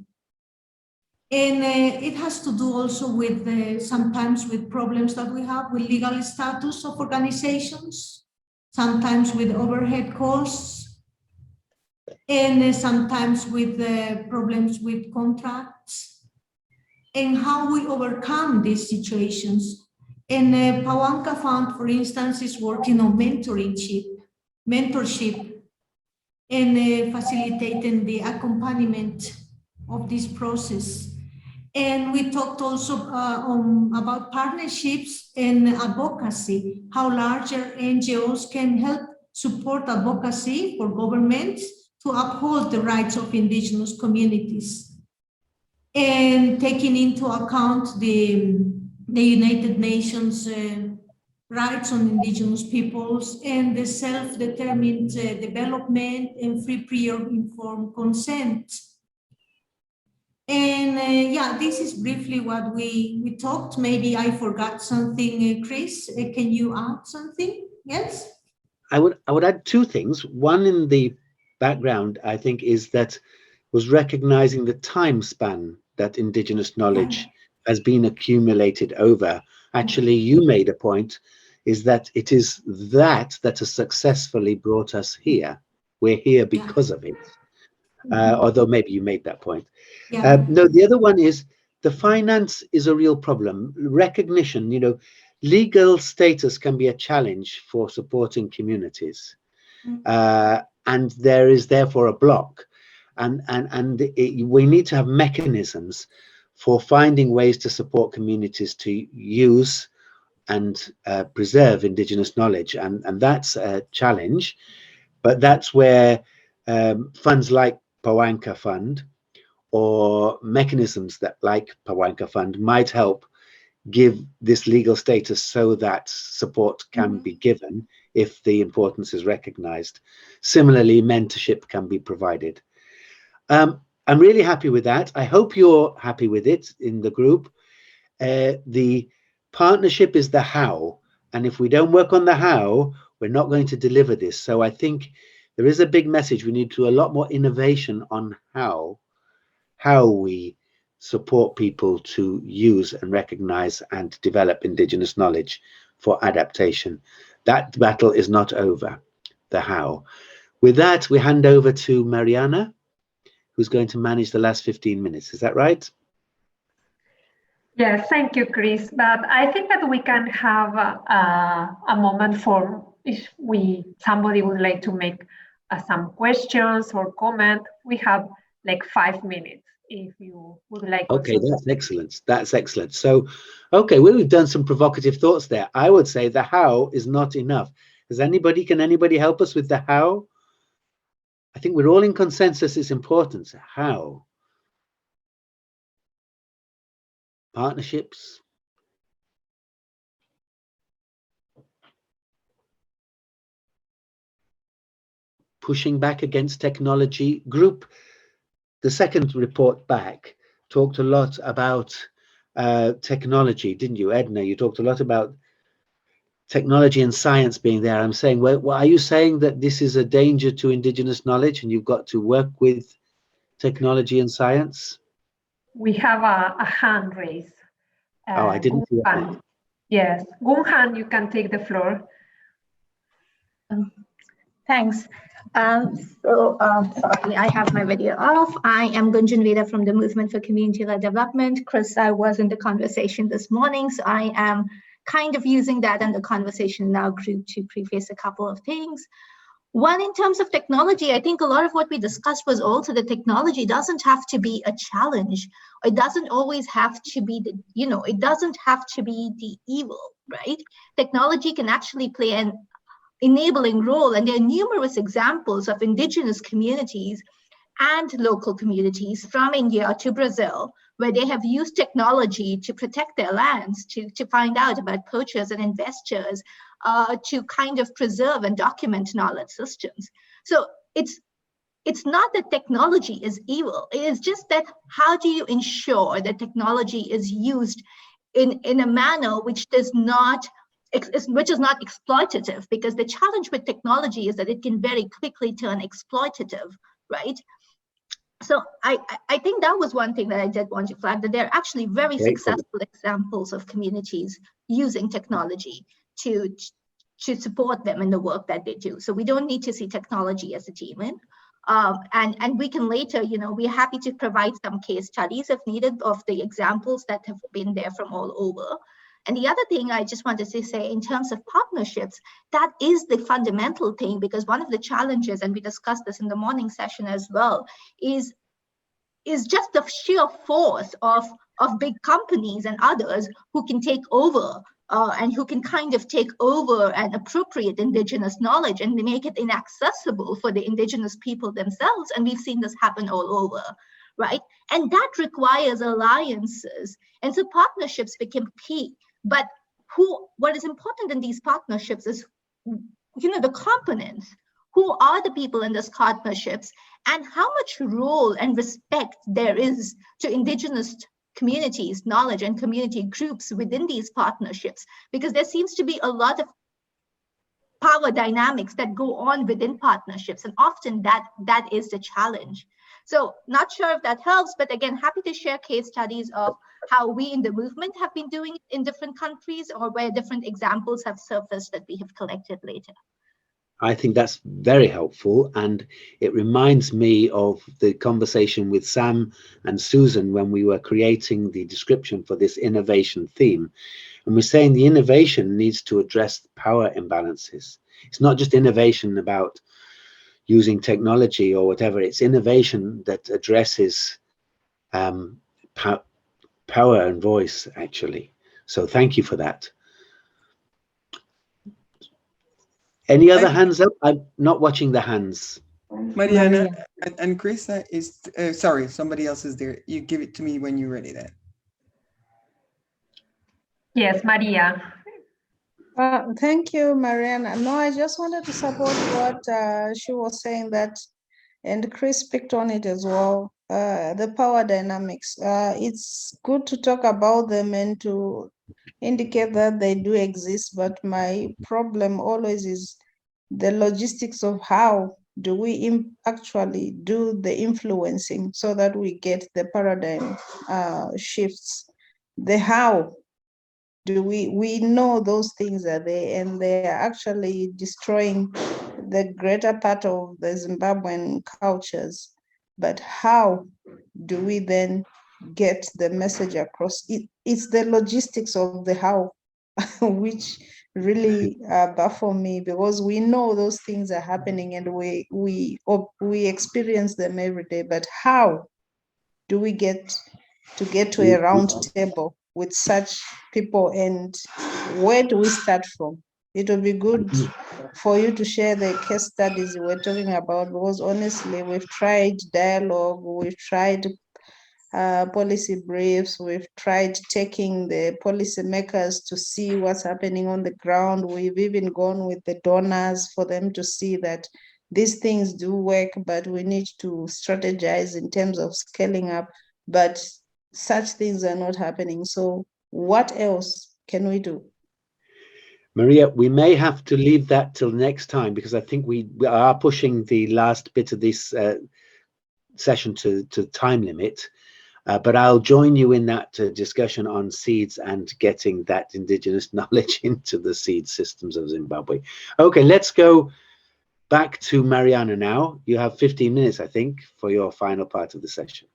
And it has to do also with sometimes with problems that we have with legal status of organizations, sometimes with overhead costs, and sometimes with problems with contracts, and how we overcome these situations. And Pawanka Fund, for instance, is working on mentorship, and facilitating the accompaniment of this process. And we talked also about partnerships and advocacy, how larger NGOs can help support advocacy for governments to uphold the rights of indigenous communities. And taking into account the United Nations rights on indigenous peoples and the self-determined development and free prior informed consent. And yeah, this is briefly what we talked. Maybe I forgot something, Chris. Can you add something? Yes? I would add two things. One in the background, I think, is that was recognizing the time span that indigenous knowledge has been accumulated over. Actually, you made a point, is that it is that has successfully brought us here. We're here because of it. Although maybe you made that point. No, the other one is the finance is a real problem. Recognition, you know, legal status can be a challenge for supporting communities. And there is therefore a block. And we need to have mechanisms for finding ways to support communities to use and preserve indigenous knowledge. And that's a challenge, but that's where funds like Pawanka Fund or mechanisms that like Pawanka Fund might help give this legal status so that support can be given if the importance is recognized. Similarly, mentorship can be provided. I'm really happy with that. I hope you're happy with it in the group. The partnership is the how, and if we don't work on the how, we're not going to deliver this. So I think there is a big message. We need to do a lot more innovation on how we support people to use and recognize and develop indigenous knowledge for adaptation. That battle is not over, the how. With that, we hand over to Mariana, who's going to manage the last 15 minutes. Is that right? Yes, thank you, Chris. But I think that we can have a moment for if somebody would like to make some questions or comment. We have like 5 minutes if you would like. Okay, that's excellent. That's excellent. So, okay, well, we've done some provocative thoughts there. I would say the how is not enough. Can anybody help us with the how? I think we're all in consensus it's important. How? Partnerships. Pushing back against technology. Group, the second report back talked a lot about technology, didn't you, Edna? You talked a lot about technology and science being there. I'm saying, well, are you saying that this is a danger to indigenous knowledge and you've got to work with technology and science? We have a hand raised. Oh, I didn't see that. Yes, Gunhan, you can take the floor. Thanks. Sorry, I have my video off. I am Gunjan Veda from the Movement for Community-Led Development. Chris, I was in the conversation this morning, so I am kind of using that in the conversation now group to preface a couple of things. One, in terms of technology, I think a lot of what we discussed was also that technology doesn't have to be a challenge. It doesn't always have to be the, it doesn't have to be the evil, right? Technology can actually play an enabling role, and there are numerous examples of indigenous communities and local communities from India to Brazil, where they have used technology to protect their lands, to find out about poachers and investors, to kind of preserve and document knowledge systems. So it's not that technology is evil. It is just that how do you ensure that technology is used in a manner which is not exploitative, because the challenge with technology is that it can very quickly turn exploitative, right? So I think that was one thing that I did want to flag, that there are actually very successful examples of communities using technology to support them in the work that they do. So we don't need to see technology as a demon. And we can later, we're happy to provide some case studies if needed of the examples that have been there from all over. And the other thing I just wanted to say in terms of partnerships, that is the fundamental thing, because one of the challenges, and we discussed this in the morning session as well, is just the sheer force of big companies and others who can take over and who can kind of take over and appropriate indigenous knowledge and make it inaccessible for the indigenous people themselves. And we've seen this happen all over, right? And that requires alliances. And so partnerships become key. But what is important in these partnerships is, the components. Who are the people in these partnerships, and how much role and respect there is to indigenous communities, knowledge and community groups within these partnerships, because there seems to be a lot of power dynamics that go on within partnerships, and often that is the challenge. So not sure if that helps, but again, happy to share case studies of how we in the movement have been doing it in different countries, or where different examples have surfaced that we have collected later. I think that's very helpful, and it reminds me of the conversation with Sam and Susan when we were creating the description for this innovation theme. And we're saying the innovation needs to address power imbalances. It's not just innovation about using technology or whatever, it's innovation that addresses power and voice, actually. So thank you for that. Any other hands up? I'm not watching the hands. Mariana and Chris is, sorry, somebody else is there. You give it to me when you're ready then. Yes, Maria. Thank you, Mariana. No, I just wanted to support what she was saying, that, and Chris picked on it as well, the power dynamics. It's good to talk about them and to indicate that they do exist, but my problem always is the logistics of how do we actually do the influencing so that we get the paradigm shifts. The how do we know those things are there, and they are actually destroying the greater part of the Zimbabwean cultures, but how do we then get the message across? It's the logistics of the how which really baffle me, because we know those things are happening and we experience them every day, but how do we get to a round table with such people, and where do we start from? It would be good for you to share the case studies you were talking about, because honestly, we've tried dialogue, we've tried policy briefs, we've tried taking the policy makers to see what's happening on the ground. We've even gone with the donors for them to see that these things do work, but we need to strategize in terms of scaling up, but such things are not happening. So what else can we do? Maria, we may have to leave that till next time, because I think we are pushing the last bit of this session to time limit. But I'll join you in that discussion on seeds and getting that indigenous knowledge into the seed systems of Zimbabwe. Okay, let's go back to Mariana now. You have 15 minutes, I think, for your final part of the session.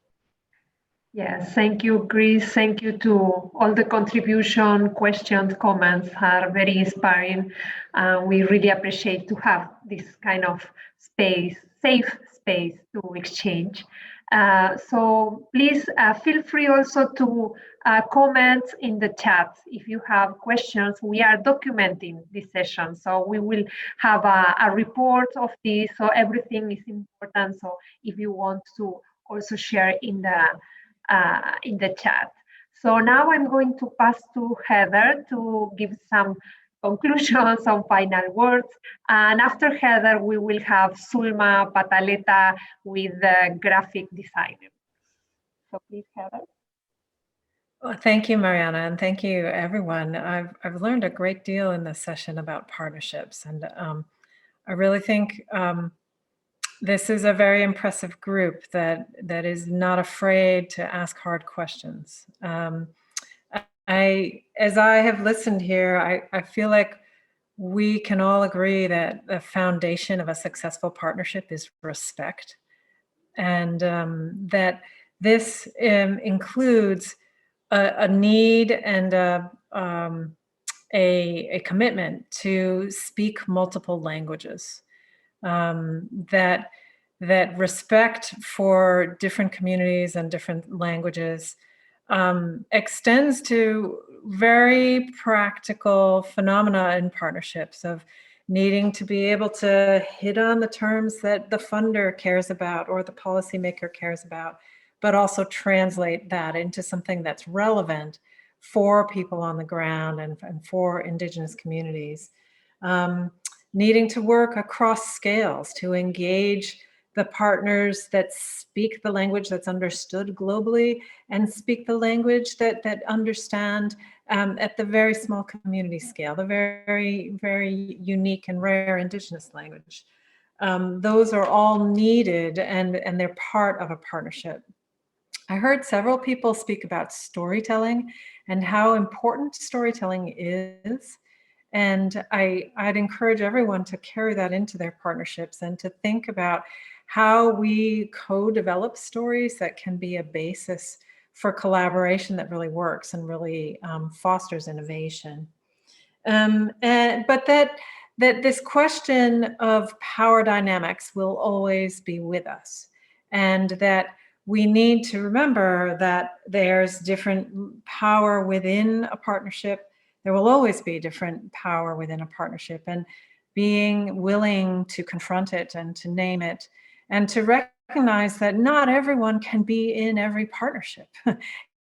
Yes, thank you, Chris. Thank you to all the contribution, questions, comments are very inspiring. We really appreciate to have this kind of space, safe space to exchange. So please feel free also to comment in the chat if you have questions. We are documenting this session, so we will have a report of this, so everything is important. So if you want to also share in the chat. So now I'm going to pass to Heather to give some conclusions, some final words. And after Heather, we will have Sulma Pataleta with the graphic designer. So please, Heather. Well, thank you, Mariana, and thank you, everyone. I've learned a great deal in this session about partnerships, and I really think this is a very impressive group that is not afraid to ask hard questions. As I have listened here, I feel like we can all agree that the foundation of a successful partnership is respect, and that this includes a need and a commitment to speak multiple languages. That respect for different communities and different languages extends to very practical phenomena in partnerships of needing to be able to hit on the terms that the funder cares about or the policymaker cares about, but also translate that into something that's relevant for people on the ground and for Indigenous communities. Needing to work across scales to engage the partners that speak the language that's understood globally and speak the language that understand at the very small community scale, the very, very unique and rare Indigenous language. Those are all needed and they're part of a partnership. I heard several people speak about storytelling and how important storytelling is. And I'd encourage everyone to carry that into their partnerships and to think about how we co-develop stories that can be a basis for collaboration that really works and really fosters innovation. But that this question of power dynamics will always be with us, and that we need to remember that there's different power within a partnership. There will always be different power within a partnership, and being willing to confront it and to name it and to recognize that not everyone can be in every partnership.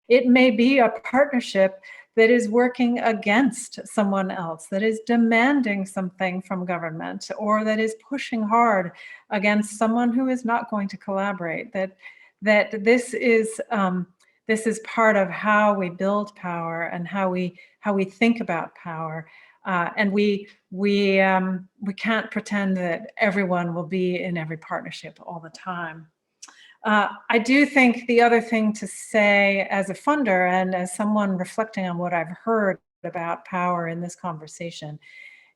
It may be a partnership that is working against someone else, that is demanding something from government, or that is pushing hard against someone who is not going to collaborate. That this is part of how we build power and how we think about power, and we can't pretend that everyone will be in every partnership all the time. I do think the other thing to say as a funder and as someone reflecting on what I've heard about power in this conversation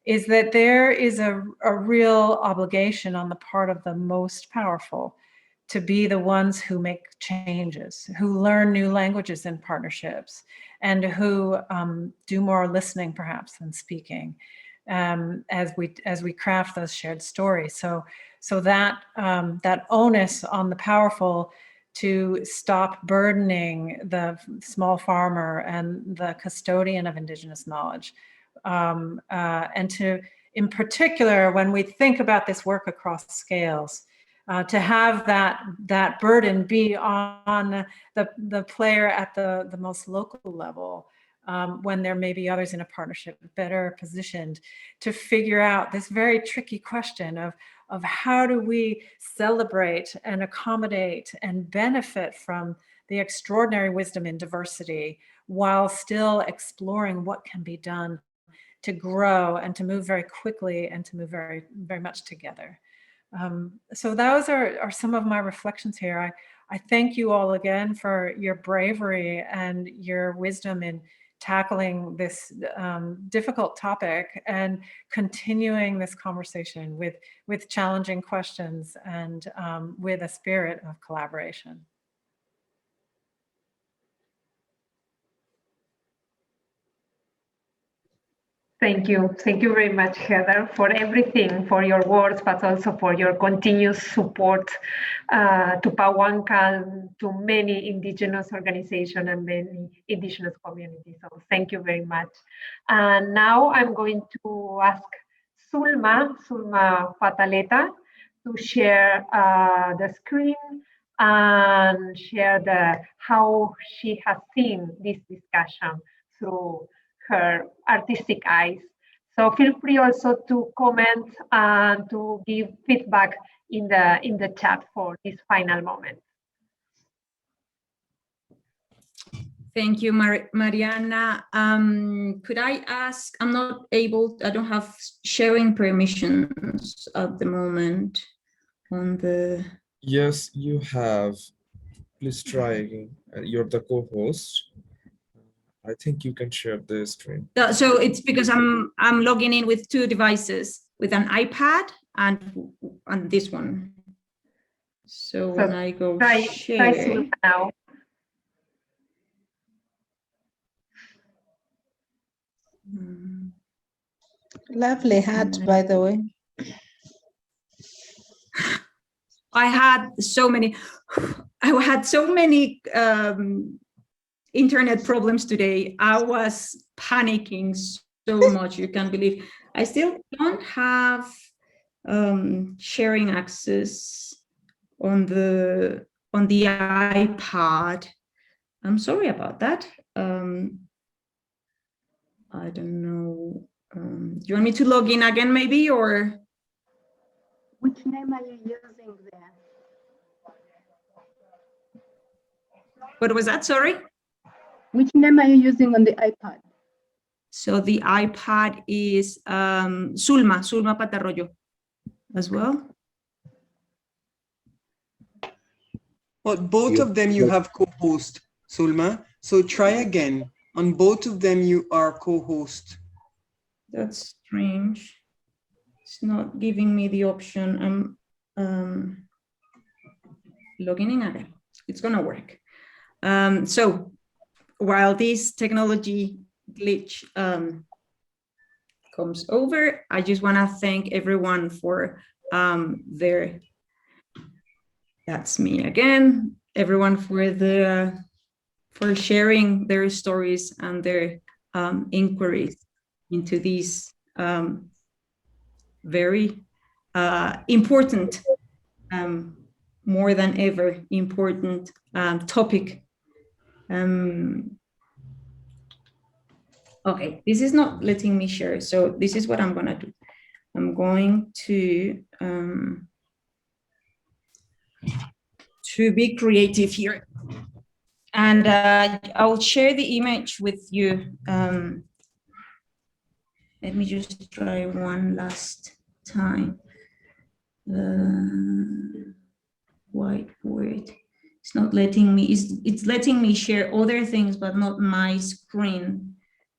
is that there is a real obligation on the part of the most powerful to be the ones who make changes, who learn new languages in partnerships, and who do more listening perhaps than speaking as we craft those shared stories. So that onus on the powerful to stop burdening the small farmer and the custodian of Indigenous knowledge, and to, in particular, when we think about this work across scales, to have that burden be on the player at the most local level, when there may be others in a partnership better positioned to figure out this very tricky question of how do we celebrate and accommodate and benefit from the extraordinary wisdom in diversity while still exploring what can be done to grow and to move very quickly and to move very, very much together. So those are some of my reflections here. I thank you all again for your bravery and your wisdom in tackling this difficult topic and continuing this conversation with challenging questions and with a spirit of collaboration. Thank you. Thank you very much, Heather, for everything, for your words, but also for your continuous support to Pawanka, to many Indigenous organizations and many Indigenous communities. So thank you very much. And now I'm going to ask Sulma Pataleta, to share the screen and share how she has seen this discussion through her artistic eyes. So feel free also to comment and to give feedback in the chat for this final moment. Thank you, Mariana. Could I ask, I don't have sharing permissions at the moment on the... Yes, you have. Please try again. You're the co-host. I think you can share the screen. So it's because I'm logging in with two devices, with an iPad and this one. So when I go share. Try now. Lovely hat, by the way. I had so many internet problems today. I was panicking so much, you can't believe. I still don't have sharing access on the iPad. I'm sorry about that. I don't know. Do you want me to log in again maybe, or? Which name are you using there? What was that, sorry? Which name are you using on the iPad? So the iPad is Sulma Patarroyo as well. But both of them you have co-host, Sulma. So try again. On both of them you are co-host. That's strange. It's not giving me the option. I'm logging in again. It's gonna work. So while this technology glitch comes over, I just want to thank everyone for that's me again, everyone for sharing their stories and their inquiries into these very important, more than ever important topic. Okay, this is not letting me share, so this is what I'm gonna do. I'm going to be creative here, and I'll share the image with you. Let me just try one last time. Whiteboard. It's not letting me, it's letting me share other things, but not my screen.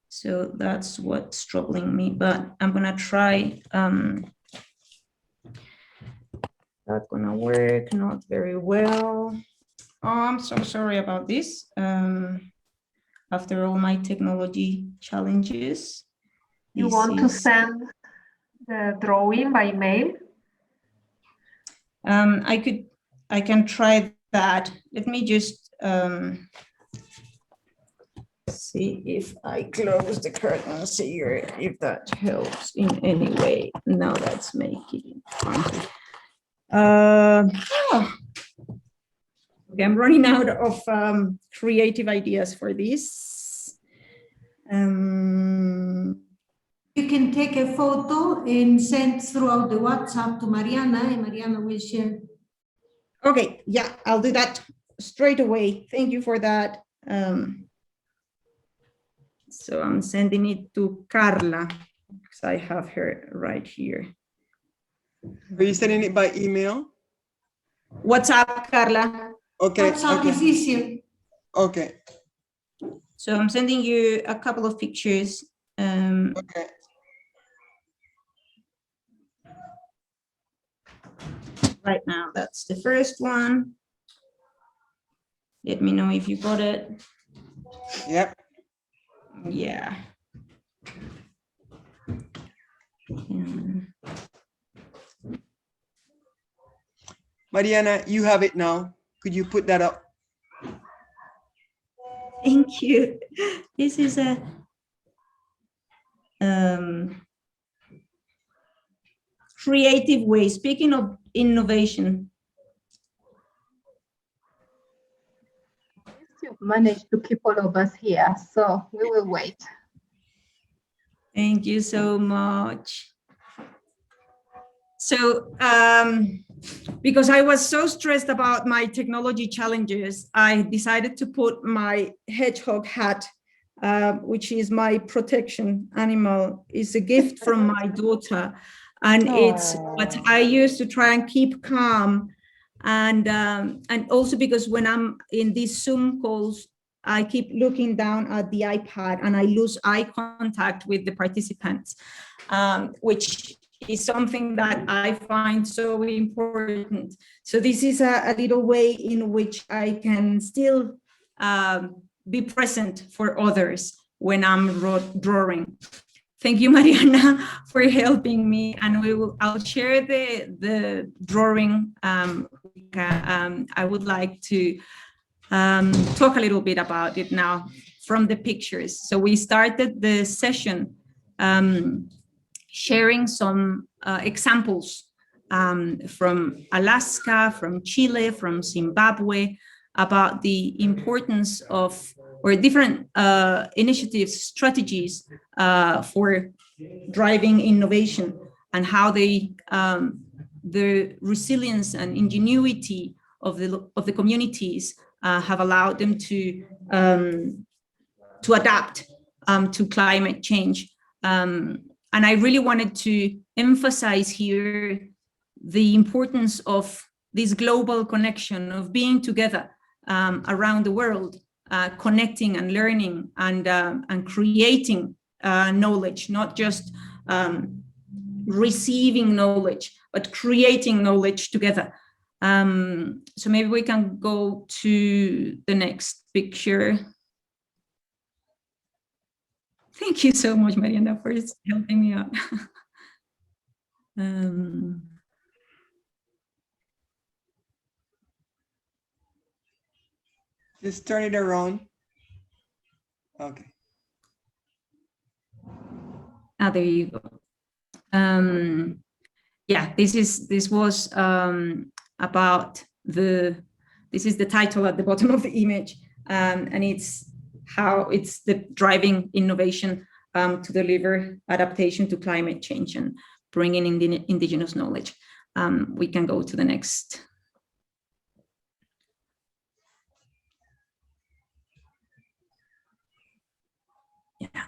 So that's what's troubling me, but I'm gonna try. Not gonna work, not very well. Oh, I'm so sorry about this. After all my technology challenges. You want to send the drawing by mail? I can try that. Let me just see if I close the curtains here, if that helps in any way. Now that's making it. Okay, I'm running out of creative ideas for this. You can take a photo and send throughout the WhatsApp to Mariana, and Mariana will share. Okay, yeah, I'll do that straight away. Thank you for that. So I'm sending it to Carla, because I have her right here. Are you sending it by email? WhatsApp, Carla. Okay. WhatsApp is easier. Okay. So I'm sending you a couple of pictures. Okay. Right now, that's the first one. Let me know if you got it. Yep. Yeah. Mariana, you have it now. Could you put that up? Thank you. This is a creative way. Speaking of innovation. You've managed to keep all of us here, so we will wait. Thank you so much. So, because I was so stressed about my technology challenges, I decided to put my hedgehog hat, which is my protection animal. It's a gift from my daughter, and it's what I use to try and keep calm. And also because when I'm in these Zoom calls, I keep looking down at the iPad and I lose eye contact with the participants, which is something that I find so important. So this is a little way in which I can still be present for others when I'm drawing. Thank you, Mariana, for helping me, and I'll share the drawing. I would like to talk a little bit about it now from the pictures. So we started the session sharing some examples from Alaska, from Chile, from Zimbabwe, about the importance of, or different initiatives, strategies for driving innovation, and how they, the resilience and ingenuity of the communities have allowed them to adapt to climate change. And I really wanted to emphasize here the importance of this global connection, of being together around the world, connecting and learning and creating knowledge, not just receiving knowledge, but creating knowledge together. So maybe we can go to the next picture. Thank you so much, Mariana, for helping me out. Just turn it around. Okay. There you go. Yeah, this was about this is the title at the bottom of the image, and it's how it's the driving innovation to deliver adaptation to climate change and bringing in the indigenous knowledge. We can go to the next. Yeah.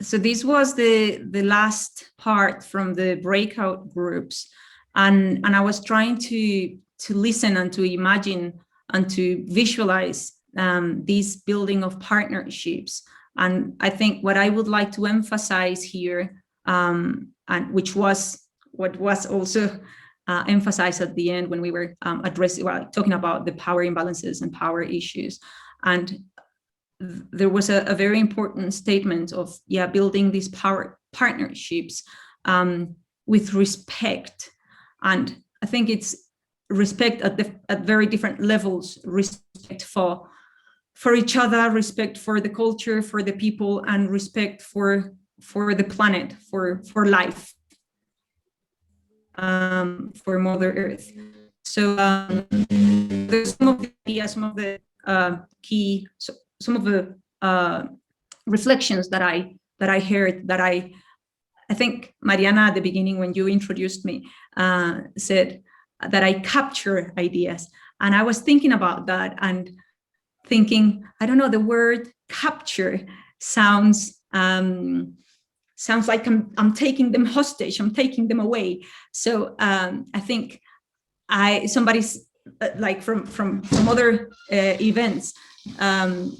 So this was the last part from the breakout groups, and I was trying to listen and to imagine and to visualize this building of partnerships. And I think what I would like to emphasize here, and which was what was also emphasized at the end when we were talking about the power imbalances and power issues. And there was a very important statement of, building these power partnerships with respect. And I think it's respect at very different levels, respect for each other, respect for the culture, for the people, and respect for the planet, for life, for Mother Earth. So there's some of the ideas, some of the key, some of the reflections that I heard, that I think Mariana at the beginning, when you introduced me, said that I capture ideas. And I was thinking about that and thinking, I don't know, the word capture sounds like I'm taking them hostage, I'm taking them away. So I think somebody like from other events.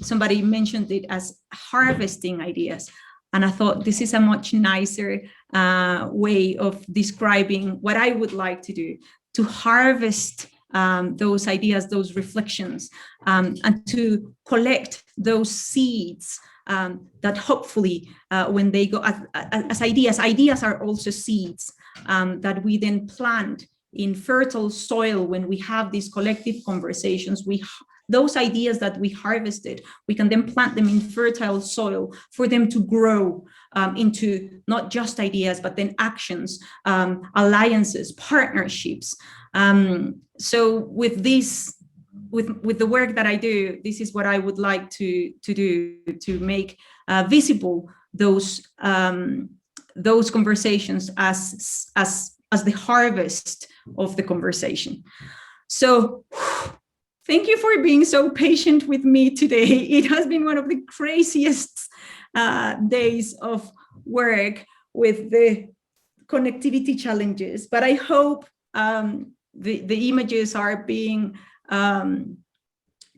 Somebody mentioned it as harvesting ideas. And I thought this is a much nicer way of describing what I would like to do, to harvest those ideas, those reflections, and to collect those seeds that hopefully when they go as ideas are also seeds that we then plant in fertile soil. When we have these collective conversations, those ideas that we harvested, we can then plant them in fertile soil for them to grow into not just ideas, but then actions, alliances, partnerships. So with this, with the work that I do, this is what I would like to do, to make visible those conversations as the harvest of the conversation. So thank you for being so patient with me today. It has been one of the craziest days of work with the connectivity challenges, but I hope the images are being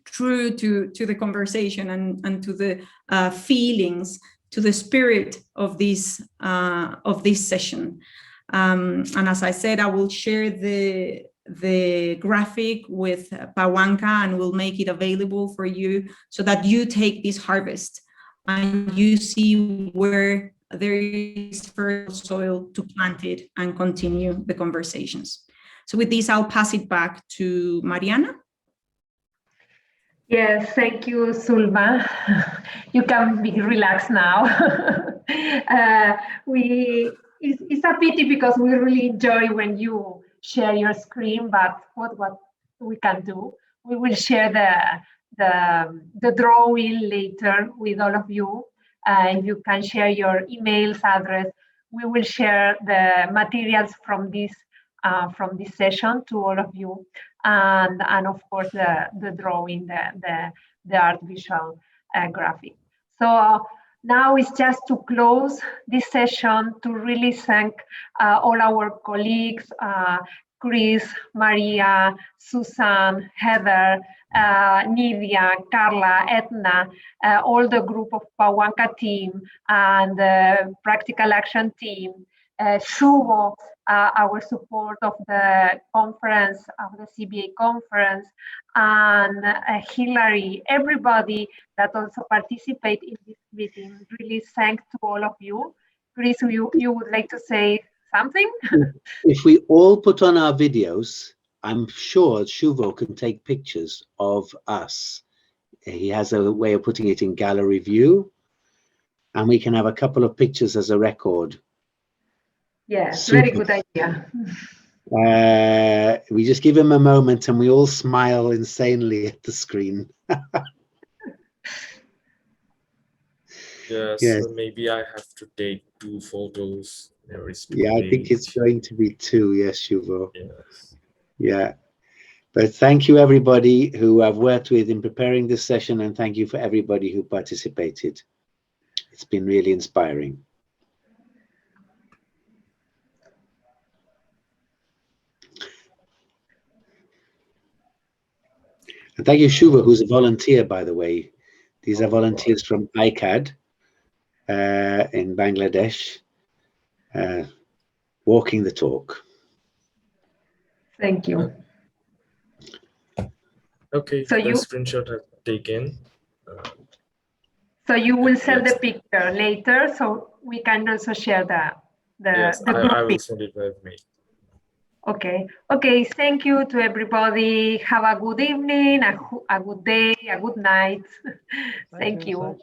true to the conversation and to the feelings, to the spirit of this session. And as I said, I will share the graphic with Pawanka, and we'll make it available for you so that you take this harvest and you see where there is fertile soil to plant it and continue the conversations. So with this, I'll pass it back to Mariana. Yes, thank you, Zulma. You can be relaxed now. It's a pity because we really enjoy when you share your screen, but what we can do, we will share the drawing later with all of you. You can share your emails address. We will share the materials from this session to all of you, and of course the drawing, the art visual graphic. So now it's just to close this session to really thank all our colleagues, Chris, Maria, Susan, Heather, Nidia, Carla, Edna, all the group of Pawanka team and the Practical Action team, Shuvo, our support of the conference, of the CBA conference, and Hillary, everybody that also participate in this meeting. Really thanks to all of you. Chris, you would like to say something? If we all put on our videos, I'm sure Shuvo can take pictures of us. He has a way of putting it in gallery view, and we can have a couple of pictures as a record. Yes, Super. Very good idea. We just give him a moment and we all smile insanely at the screen. Yes, Yes. so maybe I have to take 2 photos. There is 2 Yeah, I think it's going to be 2, yes, Shuvo. Yes. Yeah. But thank you, everybody who I've worked with in preparing this session, and thank you for everybody who participated. It's been really inspiring. And thank you, Shuva, who's a volunteer, by the way. These are volunteers from ICAD in Bangladesh, walking the talk. Thank you. Okay, so the screenshot has taken. So you will send the picture later, so we can also share the Yes, group I will pic. send it with me. Okay. Okay. Thank you to everybody. Have a good evening, a good day, a good night. Thank you.